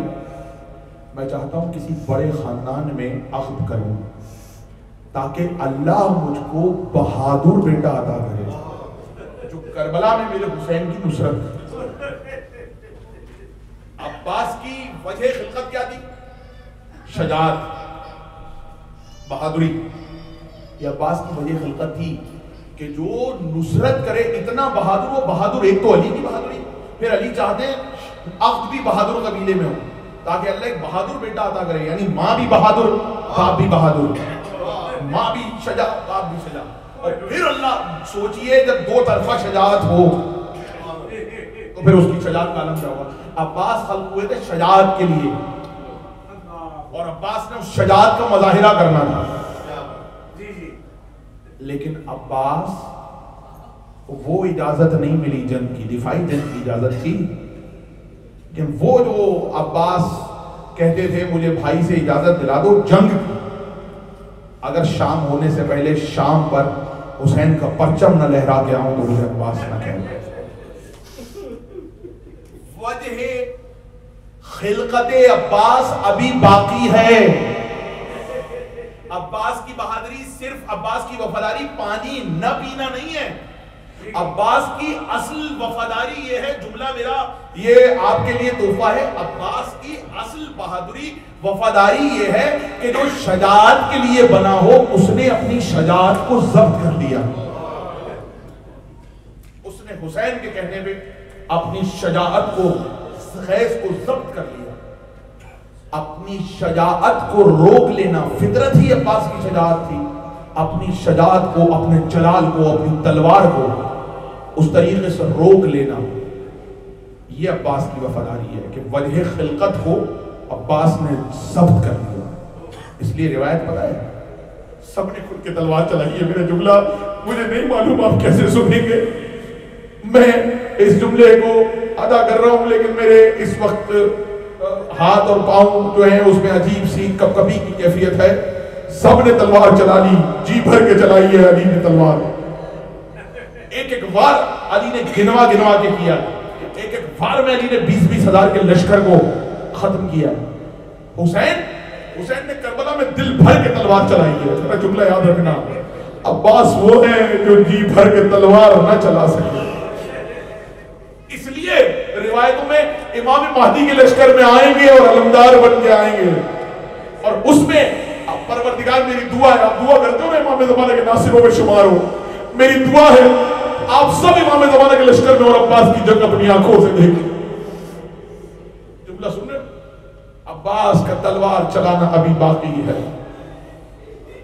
میں چاہتا ہوں کسی بڑے خاندان میں عقد کروں تاکہ اللہ مجھ کو بہادر بیٹا عطا کرے جو کربلا میں میرے حسین کی نصرت. عباس کی وجہ خلقت کیا تھی؟ شجاعت. بہادری. یہ عباس کی وجہ خلقت تھی کہ جو نصرت کرے اتنا بہادر. وہ بہادر ایک تو علی کی بہادری, پھر علی چاہتے ہیں عقد بھی بہادر قبیلے میں ہو تاکہ اللہ ایک بہادر بیٹا عطا کرے. یعنی ماں بھی بہادر باپ بھی بہادر, ماں بھی شجاع باپ بھی شجاع. اور پھر اللہ سوچئے جب دو طرفہ شجاعت ہو تو پھر اس کی شجاعت کا عالم کیا ہوگا. عباس خلق ہوئے تھے شجاعت کے لیے, اور عباس نے اس شجاعت کا مظاہرہ کرنا تھا. لیکن عباس وہ اجازت نہیں ملی جنگ کی, دفاعی جنگ کی اجازت تھی. لیکن وہ جو عباس کہتے تھے مجھے بھائی سے اجازت دلا دو جنگ کی, اگر شام ہونے سے پہلے شام پر حسین کا پرچم نہ لہرا کے آؤں تو مجھے عباس نہ کہہ. وجہ خلقت عباس ابھی باقی ہے. عباس کی بہادری صرف عباس کی وفاداری پانی نہ پینا نہیں ہے. عباس کی اصل وفاداری یہ ہے, جملہ میرا یہ آپ کے لیے تحفہ ہے. عباس کی اصل بہادری وفاداری یہ ہے کہ جو شجاعت کے لیے بنا ہو اس نے اپنی شجاعت کو ضبط کر لیا. اس نے حسین کے کہنے پہ اپنی شجاعت کو خیز کو ضبط کر لیا. اپنی شجاعت کو روک لینا فطرت ہی عباس کی شجاعت تھی. اپنی شجاعت کو, اپنے جلال کو, اپنی تلوار کو اس طریقے سے روک لینا, یہ عباس کی وفاداری ہے کہ وجہ خلقت کو عباس نے ضبط کر لیا. اس لیے روایت پتہ ہے سب نے خود کی تلوار چلائی ہے. میرا جملہ مجھے نہیں معلوم آپ کیسے سنیں گے, میں اس جملے کو ادا کر رہا ہوں لیکن میرے اس وقت ہاتھ اور پاؤں جو ہیں اس میں عجیب سی کپکپی کی کیفیت ہے. سب نے تلوار چلا لی, جی بھر کے چلائی ہے علی نے تلوار. ایک ایک وار علی نے گنوا گنوا کے کیا. ایک ایک وار میں علی نے 20-20 ہزار کے لشکر کو ختم کیا. حسین نے کربلا میں دل بھر کے تلوار چلائی ہے. میرا جملہ یاد رکھنا, عباس وہ ہیں جو جی بھر کے تلوار نہ چلا سکے. اس لیے روایتوں میں امام مہدی کے لشکر میں آئیں گے اور علمدار بن کے آئیں گے, اور اس میں پروردگار میری دعا ہے, آپ دعا کرتے ہو نا امام زمانہ کے ناصروں میں شمار ہو, میری دعا ہے آپ سب امام زمانہ کے لشکر میں اور عباس کی جنگ اپنی آنکھوں سے دیکھیں. جملہ سن رہے, عباس کا تلوار چلانا ابھی باقی ہے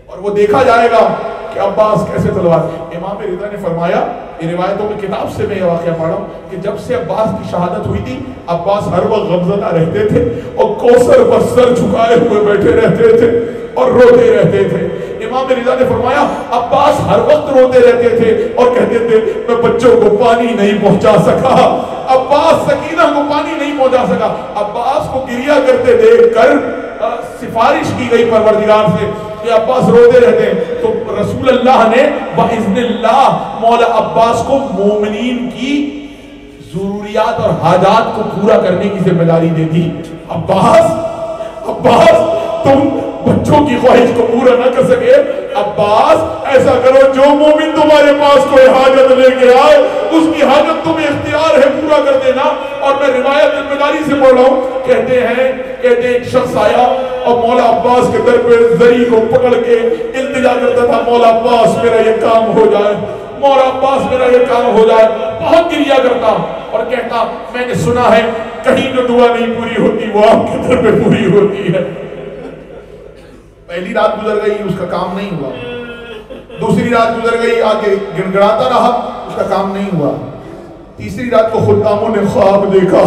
اور وہ دیکھا جائے گا کہ عباس کیسے تلوار. امام رضا نے فرمایا, یہ روایتوں میں کتاب سے میں یہ واقعہ پڑھا ہوں کہ جب سے عباس کی شہادت ہوئی تھی عباس ہر وقت غمزدہ رہتے تھے اور کوثر پر سر جھکائے ہوئے بیٹھے رہتے تھے اور روتے رہتے تھے. امام رضا نے فرمایا عباس ہر وقت روتے رہتے تھے اور کہتے تھے میں بچوں کو پانی نہیں پہنچا سکا, عباس سکینہ کو پانی نہیں پہنچا سکا. عباس کو گریہ کرتے دیکھ کر سفارش کی گئی پروردگار سے کہ عباس روتے رہتے ہیں, تو رسول اللہ نے بإذن اللہ مولا عباس کو مومنین کی ضروریات اور حاجات کو پورا کرنے کی ذمہ داری دے دی. عباس تم بچوں کی خواہش کو پورا نہ کر سکے, عباس ایسا کرو جو مومن تمہارے پاس کوئی حاجت لے کے آئے اس کی حاجت تمہیں اختیار ہے پورا کر دینا. اور میں روایت ذمہ داری سے پڑھ رہا ہوں, کہتے ہیں ایک شخص آیا اور مولا عباس کے در پہ زری کو پکڑ کے التجا کرتا تھا, مولا عباس میرا یہ کام ہو جائے, مولا عباس میرا یہ کام ہو جائے. بہت گریہ کرتا اور کہتا میں نے سنا ہے کہیں جو دعا نہیں پوری ہوتی وہ آپ کے در پہ پوری ہوتی ہے. پہلی رات گزر گئی اس کا کام نہیں ہوا, دوسری رات گزر گئی آگے گنگڑاتا رہا اس کا کام نہیں ہوا, تیسری رات کو خداموں نے خواب دیکھا,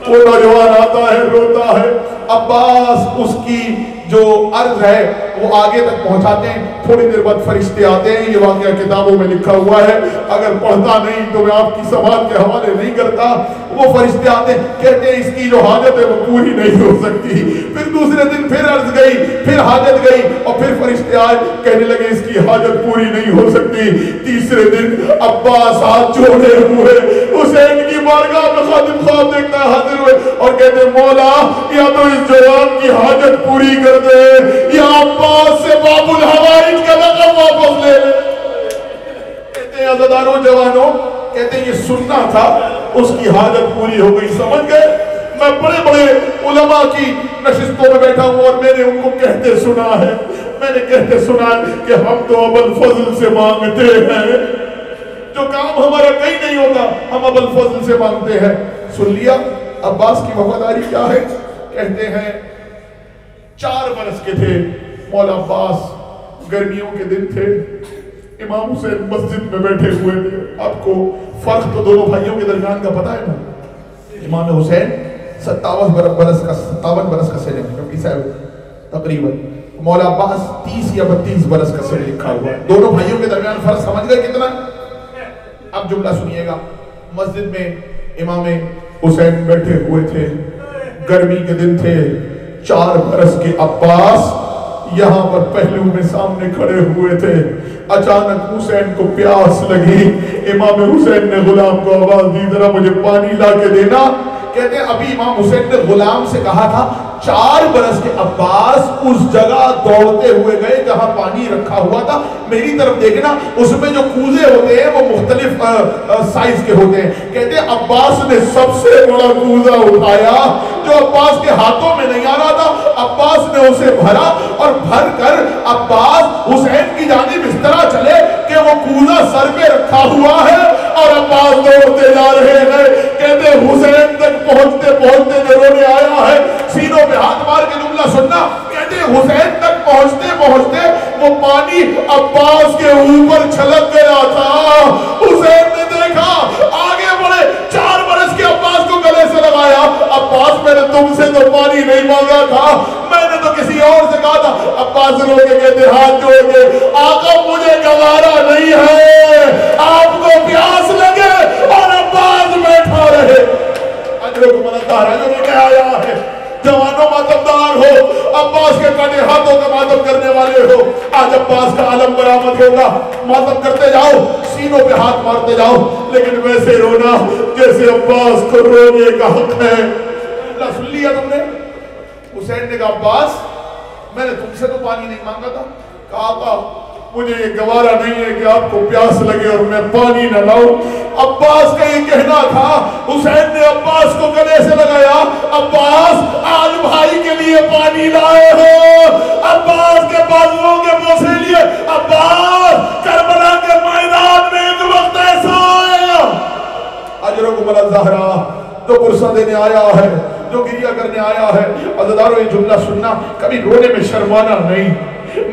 وہ نوجوان آتا ہے روتا ہے. عباس اس کی جو عرض ہے وہ آگے تک پہنچاتے ہیں. تھوڑی دیر بعد فرشتے آتے ہیں, یہ واقعہ کتابوں میں لکھا ہوا ہے, اگر پڑھتا نہیں تو میں آپ کی سماعت کے حوالے نہیں کرتا. وہ فرشتے آتے ہیں کہتے ہیں اس کی جو حاجت ہے وہ پوری نہیں ہو سکتی. پھر دوسرے دن پھر عرض گئی, پھر حاجت گئی اور پھر فرشتے آئے کہنے لگے اس کی حاجت پوری نہیں ہو سکتی. تیسرے دن عباس ہاتھ جوڑے ہوئے حسین کی بارگاہ میں خادم خواب دیکھتا ہے حاضر ہوئے اور کہتے ہیں مولا یا تو اس جوان کی حاجت پوری کر دے یا عباس سے باب الحوائج کا لقب واپس لے لے. کہتے ہیں عزاداروں جوانوں, کہتے ہیں یہ سننا تھا, اس کی حاجت پوری ہو گئی. سمجھ گئے, میں بڑے بڑے علماء کی نشستوں میں بیٹھا ہوں اور میں نے ان کو کہتے سنا ہے, میں نے کہتے سنا کہ ہم تو ابو الفضل سے مانگتے ہیں، جو کام ہمارا کہیں نہیں ہوتا ہم ابو الفضل سے مانگتے ہیں۔ سن لیا عباس کی وفاداری کیا ہے؟ کہتے ہیں 4 برس کے تھے مولا عباس، گرمیوں کے دن تھے، امام حسین مسجد میں بیٹھے ہوئے تھے۔ آپ کو فرق تو دونوں بھائیوں کے درمیان کا پتہ ہے نا، امام حسین 57 برس کا سن ہے تقریباً، مولا عباس 30 یا 32 برس کا سن لکھا ہوا ہے۔ دونوں بھائیوں کے درمیان فرق سمجھ گئے کتنا؟ اب جملہ سنیے گا، مسجد میں امام حسین بیٹھے ہوئے تھے، گرمی کے دن تھے، 4 برس کے عباس یہاں پر پہلو میں سامنے کھڑے ہوئے تھے۔ اچانک حسین کو پیاس لگی، امام حسین نے غلام کو آواز دی ذرا مجھے پانی لا کے دینا۔ کہتے ہیں ابھی امام حسین نے غلام سے کہا تھا، 4 برس کے عباس اس جگہ دوڑتے ہوئے گئے جہاں پانی رکھا ہوا تھا، میری طرف دیکھنا، اس میں جو کوزے ہوتے ہیں وہ مختلف سائز کے ہوتے ہیں۔ کہتے ہیں عباس نے سب سے بڑا کوزہ اٹھایا جو عباس کے ہاتھوں میں نہیں آ رہا تھا، عباس نے اسے بھرا اور بھر کر عباس حسین کی جانب اس طرح چلے کہ وہ کوزہ سر پہ رکھا ہوا ہے اور عباس دوڑتے جا رہے ہیں۔ کہتے ہیں حسین تک پہنچتے پہنچتے جو رونے آیا ہے، سینوں پہ ہاتھ مار کے جملہ سننا، کہتے ہیں حسین تک پہنچتے پہنچتے وہ پانی عباس کے اوپر چھلک گیا تھا۔ حسین نے دیکھا، آگے بڑھے، 4 برس کے عباس کو گلے سے لگایا، عباس میں نے تم سے تو پانی نہیں مانگا تھا، میں نے تو کسی اور سے کہا تھا۔ عباس رو کے کہتے ہاتھ جوڑ کے، آقا مجھے گوارا نہیں ہے آپ کو پیاس لگے اور عباس بیٹھا رہے۔ اجروں کو مددگار جو لے کے آیا ہے، جوانوں ماتمدار ہو، عباس کے کٹے ہاتھوں کا ماتم کرنے والے ہو، آج عباس کا عالم برآمد ہوگا، ماتم کرتے جاؤ، سینوں پہ ہاتھ مارتے جاؤ، لیکن ویسے رونا جیسے عباس کو رونے کا حق ہے۔ اللہ سن لیا تم نے؟ حسین نے کہا عباس میں نے تم سے تو پانی نہیں مانگا تھا، کہا تھا مجھے یہ گوارا نہیں ہے کہ آپ کو پیاس لگے اور میں پانی نہ لاؤں۔ عباس کا یہ کہنا تھا، حسین نے عباس کو گلے سے لگایا، عباس آج بھائی کے لیے پانی لائے ہو، عباس کے بازوؤں کے بوسے لیے، عباس کربلا کے میدان میں ایک وقت ایسا آیا، اجروں کو بلا زہرا جو پرسہ دینے آیا ہے، جو گریہ کرنے آیا ہے۔ عزیزانو یہ جملہ سننا، کبھی رونے میں شرمانا نہیں۔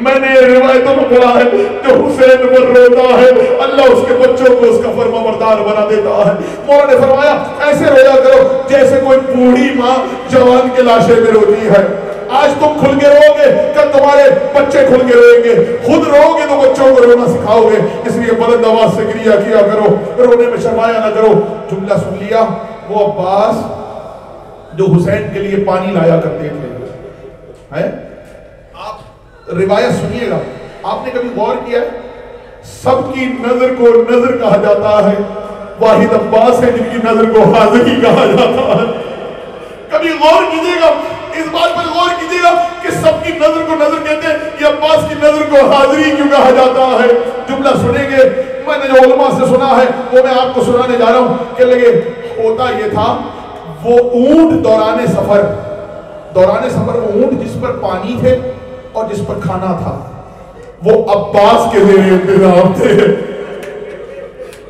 میں نے یہ روایتوں میں پڑھا ہے جو حسین پر روتا ہے اللہ اس کے بچوں کو اس کا فرمانبردار بنا دیتا ہے۔ مولا نے فرمایا ایسے رویا کرو جیسے کوئی بوڑھی ماں جوان کے لاشے میں روتی ہے۔ آج تم کھل کے رو گے، کل تمہارے بچے کھل کے روئیں گے، خود رو گے تو بچوں کو رونا سکھاؤ گے۔ اس لیے بلند آواز سے گریہ کیا کرو، رونے میں شرمایا نہ کرو۔ جملہ سن لیا، وہ عباس جو حسین کے لیے پانی لایا کرتے تھے، آپ روایت سنیے گا، آپ نے کبھی غور کیا ہے سب کی نظر کو نظر کہا جاتا ہے، واحد عباس ہے جن کی نظر کو حاضری کہا جاتا ہے۔ کبھی غور کیجئے گا، اس بات پر غور کیجئے گا کہ سب کی نظر کو نظر کہتے ہیں، یہ عباس کی نظر کو حاضری کیوں کہا جاتا ہے۔ جملہ سنیں گے، میں نے جو علماء سے سنا ہے وہ میں آپ کو سنانے جا رہا ہوں کہ لگے ہوتا یہ تھا، وہ اونٹ دوران سفر وہ اونٹ جس پر پانی تھے اور جس پر کھانا تھا وہ عباس کے زیر انتظام تھے۔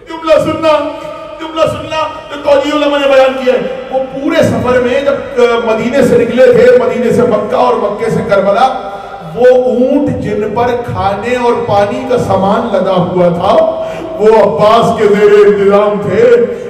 جملہ سننا جو توجیہ علماء نے بیان کیا ہے، وہ پورے سفر میں جب مدینے سے نکلے تھے، مدینے سے مکہ اور مکے سے کربلا، وہ اونٹ جن پر کھانے اور پانی کا سامان لگا ہوا تھا وہ عباس کے زیر انتظام تھے۔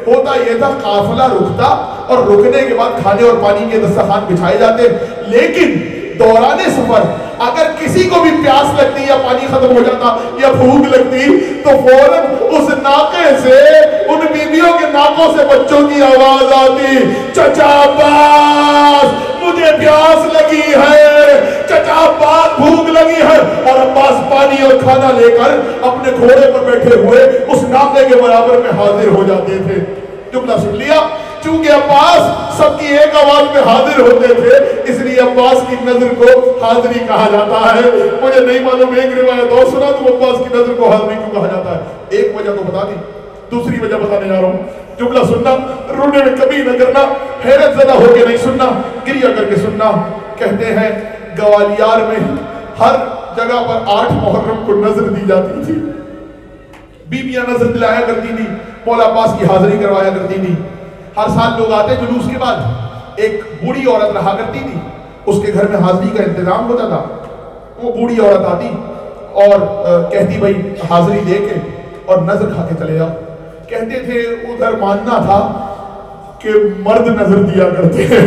ہوتا یہ تھا قافلہ رکتا اور رکنے کے بعد کھانے اور پانی کے دسترخوان بچھائے جاتے، لیکن دوران سفر اگر کسی کو بھی پیاس لگتی یا پانی ختم ہو جاتا یا بھوک لگتی تو فوراً اس ناکے سے، ان بیویوں کے ناکوں سے بچوں کی آواز آتی، چچا عباس مجھے پیاس لگی ہے، چچا عباس بھوک لگی ہے، اور عباس پانی اور کھانا لے کر اپنے گھوڑے پر بیٹھے ہوئے اس ناکے کے برابر میں حاضر ہو جاتے تھے۔ جملہ سن لیا، چونکہ عباس سب کی ایک آواز میں حاضر ہوتے تھے اس لیے عباس کی نظر کو حاضری کہا جاتا ہے۔ مجھے نہیں معلوم ایک روایت اور سنا تو عباس کی نظر کو حاضری کیوں کہا جاتا ہے، ایک وجہ تو بتا دی، دوسری وجہ بتانے جا رہا ہوں۔ جملہ سننا، رونے میں کبھی نہ کرنا، حیرت زدہ ہو کے نہیں سننا، گریہ کر کے سننا۔ کہتے ہیں گوالیار میں ہر جگہ پر 8 محرم کو نظر دی جاتی تھی، بیویاں نظر دلایا کرتی تھی، مولا عباس کی حاضری کروایا کرتی تھی. ہر سال لوگ آتے جلوس کے بعد، ایک بوڑھی عورت رہا کرتی تھی، اس کے گھر میں حاضری کا انتظام ہوتا تھا. وہ بوڑھی عورت آتی اور کہتی بھائی حاضری دے کے اور نظر کھا کے چلے جاؤ. کہتے تھے ادھر ماننا تھا کہ مرد نظر دیا کرتے ہیں.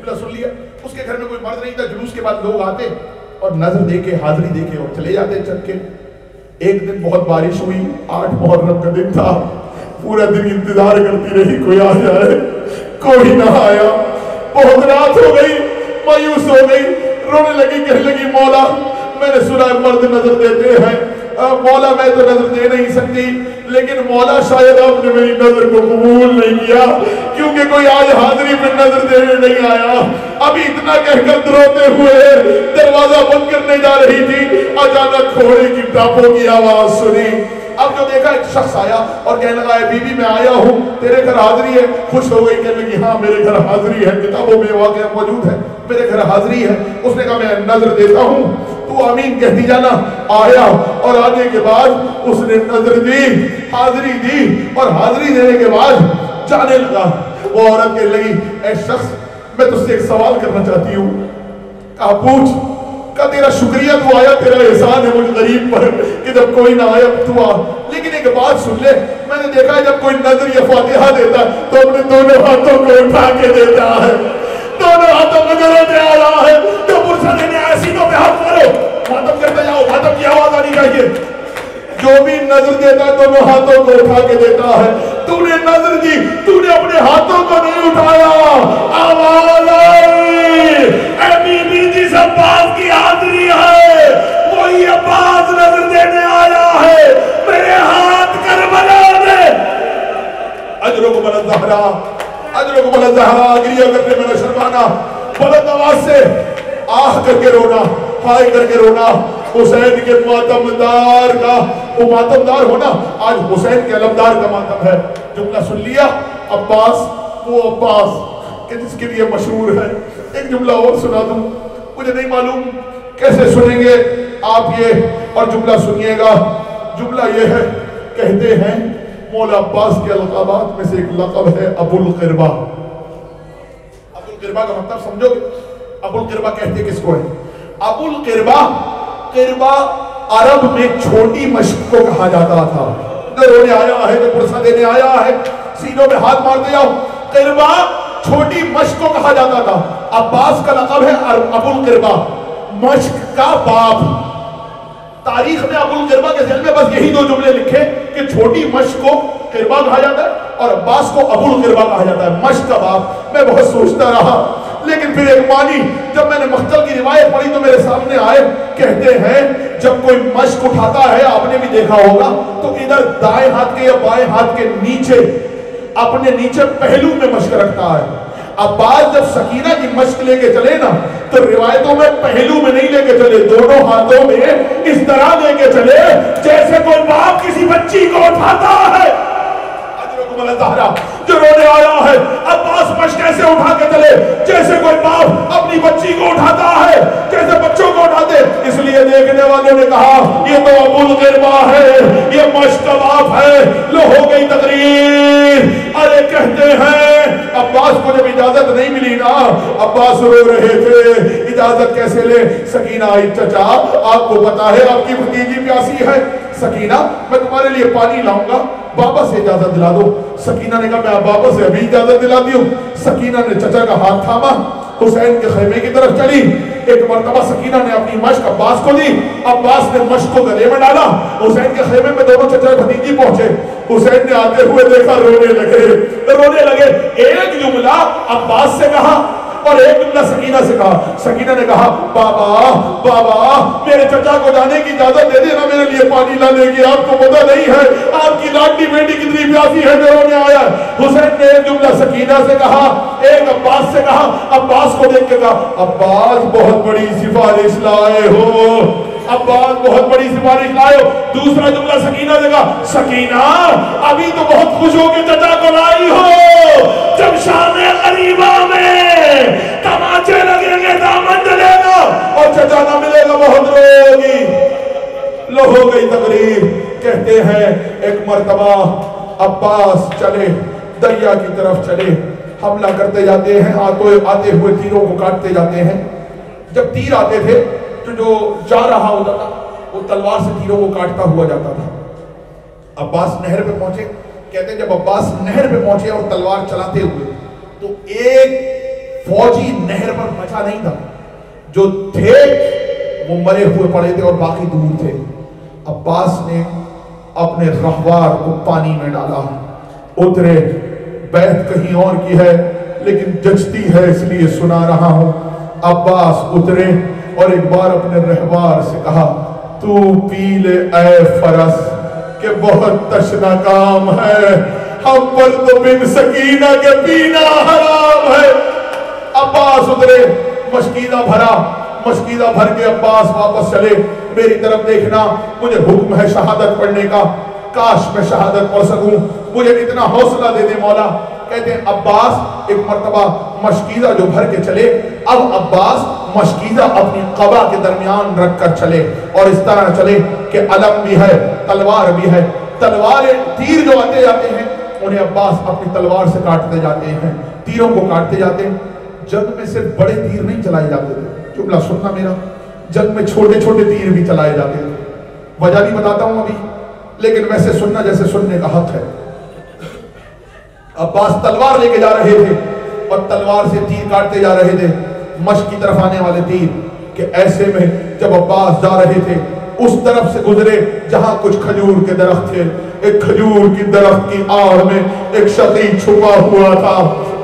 سن لیا اس کے گھر میں کوئی مرد نہیں تھا. جلوس کے بعد لوگ آتے اور نظر دے کے حاضری دے کے اور چلے جاتے چل کے. ایک دن بہت بارش ہوئی، 8 محرم کا دن تھا. پورا دن انتظار کرتی رہی کوئی آ جائے، کوئی نہ آیا. بہت رات ہو گئی، مایوس ہو گئی، رونے لگی، کہنے لگی مولا میں نے سنا مرد نظر دیتے ہیں، مولا میں تو نظر دے نہیں سکتی، لیکن مولا شاید آپ نے میری نظر کو قبول نہیں کیا کیونکہ کوئی آج حاضری میں نظر دینے نہیں آیا. ابھی اتنا کہہ کر روتے ہوئے دروازہ بند کرنے جا رہی تھی، اچانک گھوڑے کی ٹاپوں کی آواز سنی. اب جو دیکھا ایک شخص آیا اور کہنے لگا ہے بی بی میں آیا ہوں، تیرے گھر حاضری ہے. خوش ہو گئی، کہنے لگی ہاں میرے گھر حاضری ہے، کتابوں میں واقعہ موجود ہے، میرے گھر حاضری ہے. اس نے کہا میں نظر دیتا ہوں، تو آمین کہتی جانا. آیا اور آنے کے بعد اس نے نظر دی، حاضری دی اور حاضری دینے کے بعد جانے لگا. وہ عورت کہنے لگی اے شخص میں تجھ سے ایک سوال کرنا چاہتی ہوں. کہا پوچھ. کہا تیرا شکریہ تو آیا، تیرا احسان ہے مجھ غریب پر کہ جب کوئی نہ آیا تو آ، لیکن ایک بات سن لے، میں نے دیکھا ہے جب کوئی نظر یا فاتحہ دیتا ہے تو اپنے دونوں ہاتھوں کو اٹھا کے دیتا ہے، دونوں ہاتھوں کو ضرور دے آیا ہے. جو پرسہ دینے آئے سینوں پہ ہاتھ مارو، ماتم کرتے جاؤ، ماتم کی آواز آنی چاہیے. جو بھی نظر دیتا ہے دونوں ہاتھوں کو اٹھا کے دیتا ہے. تو نے نظر دی، تو نے اپنے ہاتھوں کو نہیں اٹھایا. آواز آئی اے بی بی جس عباس کی حاضری ہے وہی عباس نظر دینے آیا ہے، میرے ہاتھ کربلا میں. اجرکم الزہرا، اجرکم الزہرا. گریہ کرنے میں نہ شرمانا، بلند آواز سے آہ کر کے رونا، ہائے کر کے رونا. حسین کے ماتمدار کا، وہ ماتمدار ہونا آج حسین کے علمدار کا ماتم ہے. جملہ سن لیا. عباس، وہ عباس کہ جس کے لیے مشہور ہے. ایک جملہ اور سنا دوں، مجھے نہیں معلوم کیسے سنیں گے آپ یہ، اور جملہ سنیے گا. جملہ یہ ہے، کہتے ہیں مولا عباس کے القابات میں سے ایک لقب ہے ابو القربہ. ابو القربہ کا مطلب سمجھو گے؟ ابو القربہ کہتے کس کو ہے؟ ابو القربہ، قربہ عرب میں چھوٹی مشق کو کہا جاتا تھا. جو رونے آیا ہے، جو پرسہ دینے آیا ہے، سینوں میں ہاتھ مارتے جاؤ. قربہ چھوٹی مشق کو کہا جاتا تھا. عباس کا لقب ہے ابو القربہ، مشق کا باپ. تاریخ میں ابو القربہ کے ذیل میں بس یہی 2 جملے لکھے کہ چھوٹی مشق کو قربہ کہا جاتا ہے اور عباس کو ابو القربہ کہا جاتا ہے، مشق کا باپ. میں بہت سوچتا رہا، لیکن پھر ایک معنی جب میں نے مختل کی روایت پڑھی تو میرے سامنے آئے. کہتے ہیں جب کوئی مشق اٹھاتا ہے، آپ نے بھی دیکھا ہوگا، تو ادھر دائیں ہاتھ کے یا بائیں ہاتھ کے نیچے، اپنے نیچے پہلو میں مشق رکھتا ہے. عباس جب سکینہ کی مشق لے کے چلے نا تو روایتوں میں پہلو میں نہیں لے کے چلے، دونوں ہاتھوں میں اس طرح لے کے چلے جیسے کوئی باپ کسی بچی کو اٹھاتا ہے. جو رونے آیا ہے، عباس مشق کیسے اٹھا کے چلے جیسے کوئی باپ اپنی بچی کو اٹھاتا ہے، جیسے بچوں کو اٹھاتے. اس لیے دیکھنے والوں نے کہا یہ تو ابو القربہ ہے، یہ مشق کا باپ ہے. لو ہو گئی تقریر. ارے کہتے ہیں عباس کو جب اجازت نہیں ملی نا، عباس رو رہے تھے، اجازت کیسے لے. سکینہ آئی، چچا آپ کو پتا ہے آپ کی بھتیجی پیاسی ہے. سکینہ میں تمہارے لیے پانی لاؤں گا، بابا سے اجازت دلا دو. سکینہ نے کہا میں بابا سے ابھی اجازت دلاتی ہوں. سکینہ نے چچا کا ہاتھ تھاما، حسین کے خیمے کی طرف چلی. ایک مرتبہ سکینہ نے اپنی مشق عباس کو دی، عباس نے مشق کو گلے میں ڈالا. حسین کے خیمے میں دونوں چچا بھتیجی پہنچے. حسین نے آتے ہوئے دیکھا، رونے لگے. ایک جملہ عباس سے کہا اور ایک جملہ سکینہ سے کہا. سکینہ نے کہا بابا میرے چچا کو جانے کی اجازت دے دینا، میرے لیے پانی لانے کی. آپ کو پتہ نہیں ہے آپ کی لاڈلی بیٹی کتنی پیاسی ہے جو رونے آیا. حسین نے ایک جملہ سکینہ سے کہا، ایک عباس سے کہا. عباس کو دیکھ کے کہا عباس بہت بڑی سفارش لائے ہو، عباس بہت بڑی سفارش لائے ہو. دوسرا جملہ سکینہ سے کہا سکینہ ابھی تو بہت خوش ہو کے چچا کو لائی ہو، جب شام غریبہ میں تماچے لگیں گے دامن جلے گا اور چچا نہ ملے گا بہت رو کہتے ہیں ایک مرتبہ عباس چلے دریا کی طرف چلے، حملہ کرتے جاتے ہیں، آتے ہوئے تیروں کو کاٹتے جاتے ہیں. جب تیر آتے تھے تو جو جا رہا ہوتا تھا وہ تلوار سے تیروں کو کاٹتا ہوا جاتا تھا. عباس نہر پہ پہنچے، کہتے ہیں جب عباس نہر پہ پہنچے اور تلوار چلاتے ہوئے تو ایک فوجی نہر پر بچا نہیں تھا، جو تھے وہ مرے ہوئے پڑے تھے اور باقی دور تھے. عباس نے اپنے رہوار کو پانی میں ڈالا، اترے. بیعت کہیں اور کی ہے لیکن جچتی ہے اس لیے سنا رہا ہوں. عباس اترے اور ایک بار اپنے رہوار سے کہا تو پی لے اے فرس کہ بہت تشنا کام ہے، ہم پر تو بن سکینہ کے پینا حرام ہے. عباس اترے، مشکیدہ بھرا، مشکیدہ بھر کے عباس واپس چلے. میری طرف دیکھنا، مجھے حکم ہے شہادت پڑھنے کا، کاش میں شہادت پڑھ سکوں، مجھے اتنا حوصلہ دے دے مولا. کہتے ہیں عباس ایک مرتبہ مشکیزہ جو بھر کے چلے، اب عباس مشکیزہ اپنی قبا کے درمیان رکھ کر چلے اور اس طرح چلے کہ علم بھی ہے، تلوار بھی ہے. تلواریں تیر جو آتے جاتے ہیں انہیں عباس اپنی تلوار سے کاٹتے جاتے ہیں، تیروں کو کاٹتے جاتے ہیں. جنگ میں صرف بڑے تیر نہیں چلائے جاتے تھے، جملہ سننا میرا، جنگ میں چھوٹے چھوٹے تیر بھی چلائے جاتے تھے. وجہ بھی بتاتا ہوں ابھی، لیکن ویسے سننا جیسے سننے کا حق ہے. عباس تلوار لے کے جا رہے تھے اور تلوار سے تیر کاٹتے جا رہے تھے، مشق کی طرف آنے والے تیر. کہ ایسے میں جب عباس جا رہے تھے اس طرف سے گزرے جہاں کچھ کھجور کے درخت تھے. ایک کھجور کی درخت کی آڑ میں ایک شقی چھپا ہوا تھا.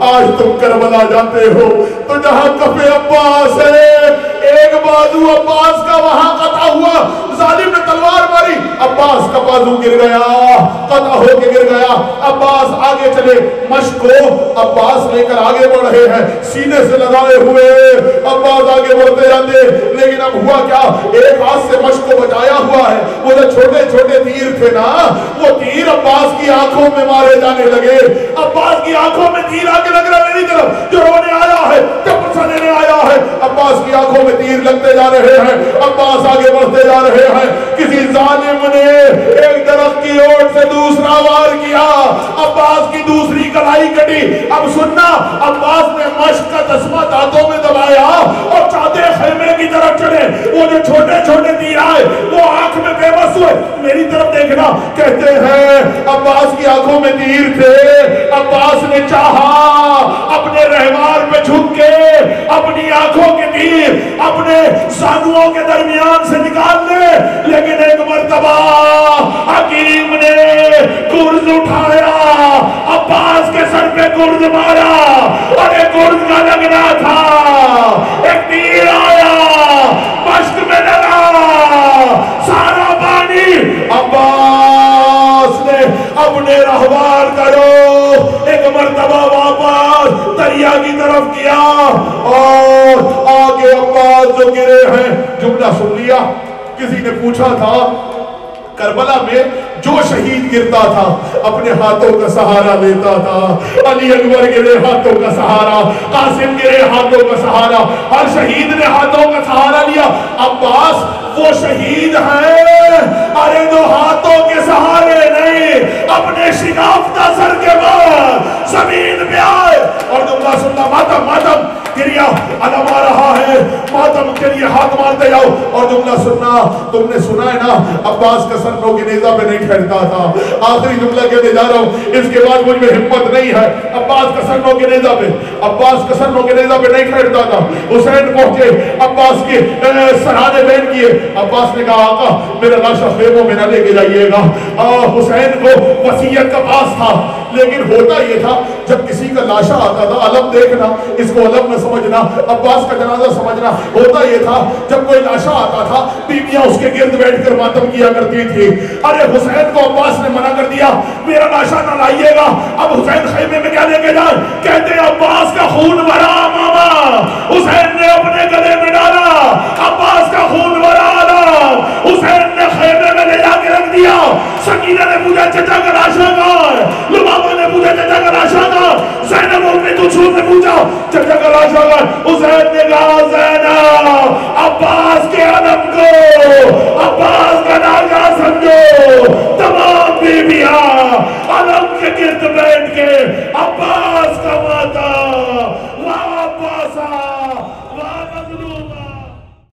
آج تم کربلا جاتے ہو تو جہاں کف عباس ہے ایک بازو عباس کا وہاں قطع ہوا، ظالم نے تلوار ماری، عباس کا بازو گر گیا، قطع ہو کے گر گیا. عباس آگے چلے، مشق کو عباس لے کر آگے بڑھ رہے ہیں سینے سے لگائے ہوئے. عباس آگے بڑھتے جاتے، لیکن اب ہوا کیا، ایک ہاتھ سے مشق کو بچایا ہوا ہے، وہ جو چھوٹے چھوٹے تیر تھے نا وہ تیر عباس کی آنکھوں میں مارے جانے لگے. عباس کی آنکھوں میں تیر آگے لگ رہا میری طرف، جو رونے آیا ہے، جو پرسا لینے آیا ہے، عباس کی آنکھوں میں تیر لگتے جا رہے ہیں. عباس آگے بڑھتے جا رہے ہیں. کسی ظالم نے ایک درخت کی اوٹ سے دوسرا وار کیا، عباس کی دوسری کلائی کٹی. اب سننا، عباس نے مشق کا تسمہ دانتوں میں دبایا اور چاہتے خیمے کی طرف چلے. وہ جو چھوٹے چھوٹے تیر آئے وہ آنکھ میں بے بس ہوئے. میری طرف دیکھنا، کہتے ہیں عباس کی آنکھوں میں تیر تھے. عباس نے چاہا اپنے رہوار پہ جھک کے اپنی آنکھوں کے تیر اپنے زانوؤں کے درمیان سے نکال لے، لیکن ایک مرتبہ حکیم نے گرز اٹھایا، عباس کے سر پہ گرز مارا اور ایک گرز کا لگنا تھا. ایک تیر آیا، مشق میں لگا، سارا پانی عباس نے اپنے رہوار کرو ایک مرتبہ واپس دریا کی طرف کیا اور آگے عباس جو گرے ہیں. جملہ سن لیا. کسی نے پوچھا تھا کربلا میں جو شہید گرتا تھا اپنے ہاتھوں کا سہارا لیتا تھا. علی اکبر گرے ہاتھوں کا سہارا، قاسم گرے ہاتھوں کا سہارا، ہر شہید نے ہاتھوں کا سہارا لیا. عباس وہ شہید ہیں ارے دو ہاتھوں کے سہارے نہیں، اپنے شکافتہ سر کے بعد زمین پہ آئے. اور جملہ سننا، ماتم ماتم گریا علم آ رہا ہے، ماتم کے لیے ہاتھ مارتے جاؤ. اور جملہ سننا، تم نے سنا ہے نا عباس کا سر نو کے نیزہ پہ نہیں ٹھہرتا تھا. آخری جملہ کہنے جا رہا ہوں، اس کے بعد مجھ میں ہمت نہیں ہے. عباس کا سر نو کے نیزہ پہ، عباس کا سر نو کے نیزہ پہ نہیں ٹھہرتا تھا. حسین پہنچے، عباس کے سرانے بین کیے. عباس نے کہا آقا میرا لاشا خیموں میں نہ لے کے جائیے گا. حسین کو وصیت کا پاس تھا، لیکن ہوتا یہ تھا جب کسی کا لاشا آتا تھا، علم دیکھنا، اس کو علم نہ سمجھنا، عباس کا جنازہ سمجھنا. ہوتا یہ تھا جب کوئی لاشا آتا تھا بیویاں اس کے گرد بیٹھ کر ماتم کیا کرتی تھی. ارے حسین کو عباس نے منع کر دیا، میرا لاشا نہ لائیے گا. اب حسین خیمے میں کیا لے کے جائے؟ کہتے عباس کا خون بھرا ماما. حسین نے اپنے گلے میں ڈالا، عباس کا خون بھرا حسین نے خیمے میں لے جا کے رکھ دیا. سکینہ نے پوچھا چچا کا لاشا کہاں ہے؟ لبابہ نے پوچھا چچا کا لاشا کہاں؟ زینب نے تجھے نے پوچھا چچا کا لاشا کہاں؟ حسین نے کہا زینب عباس کے علم کو، عباس کا لاشا سمجھو، تمام مغلوبہ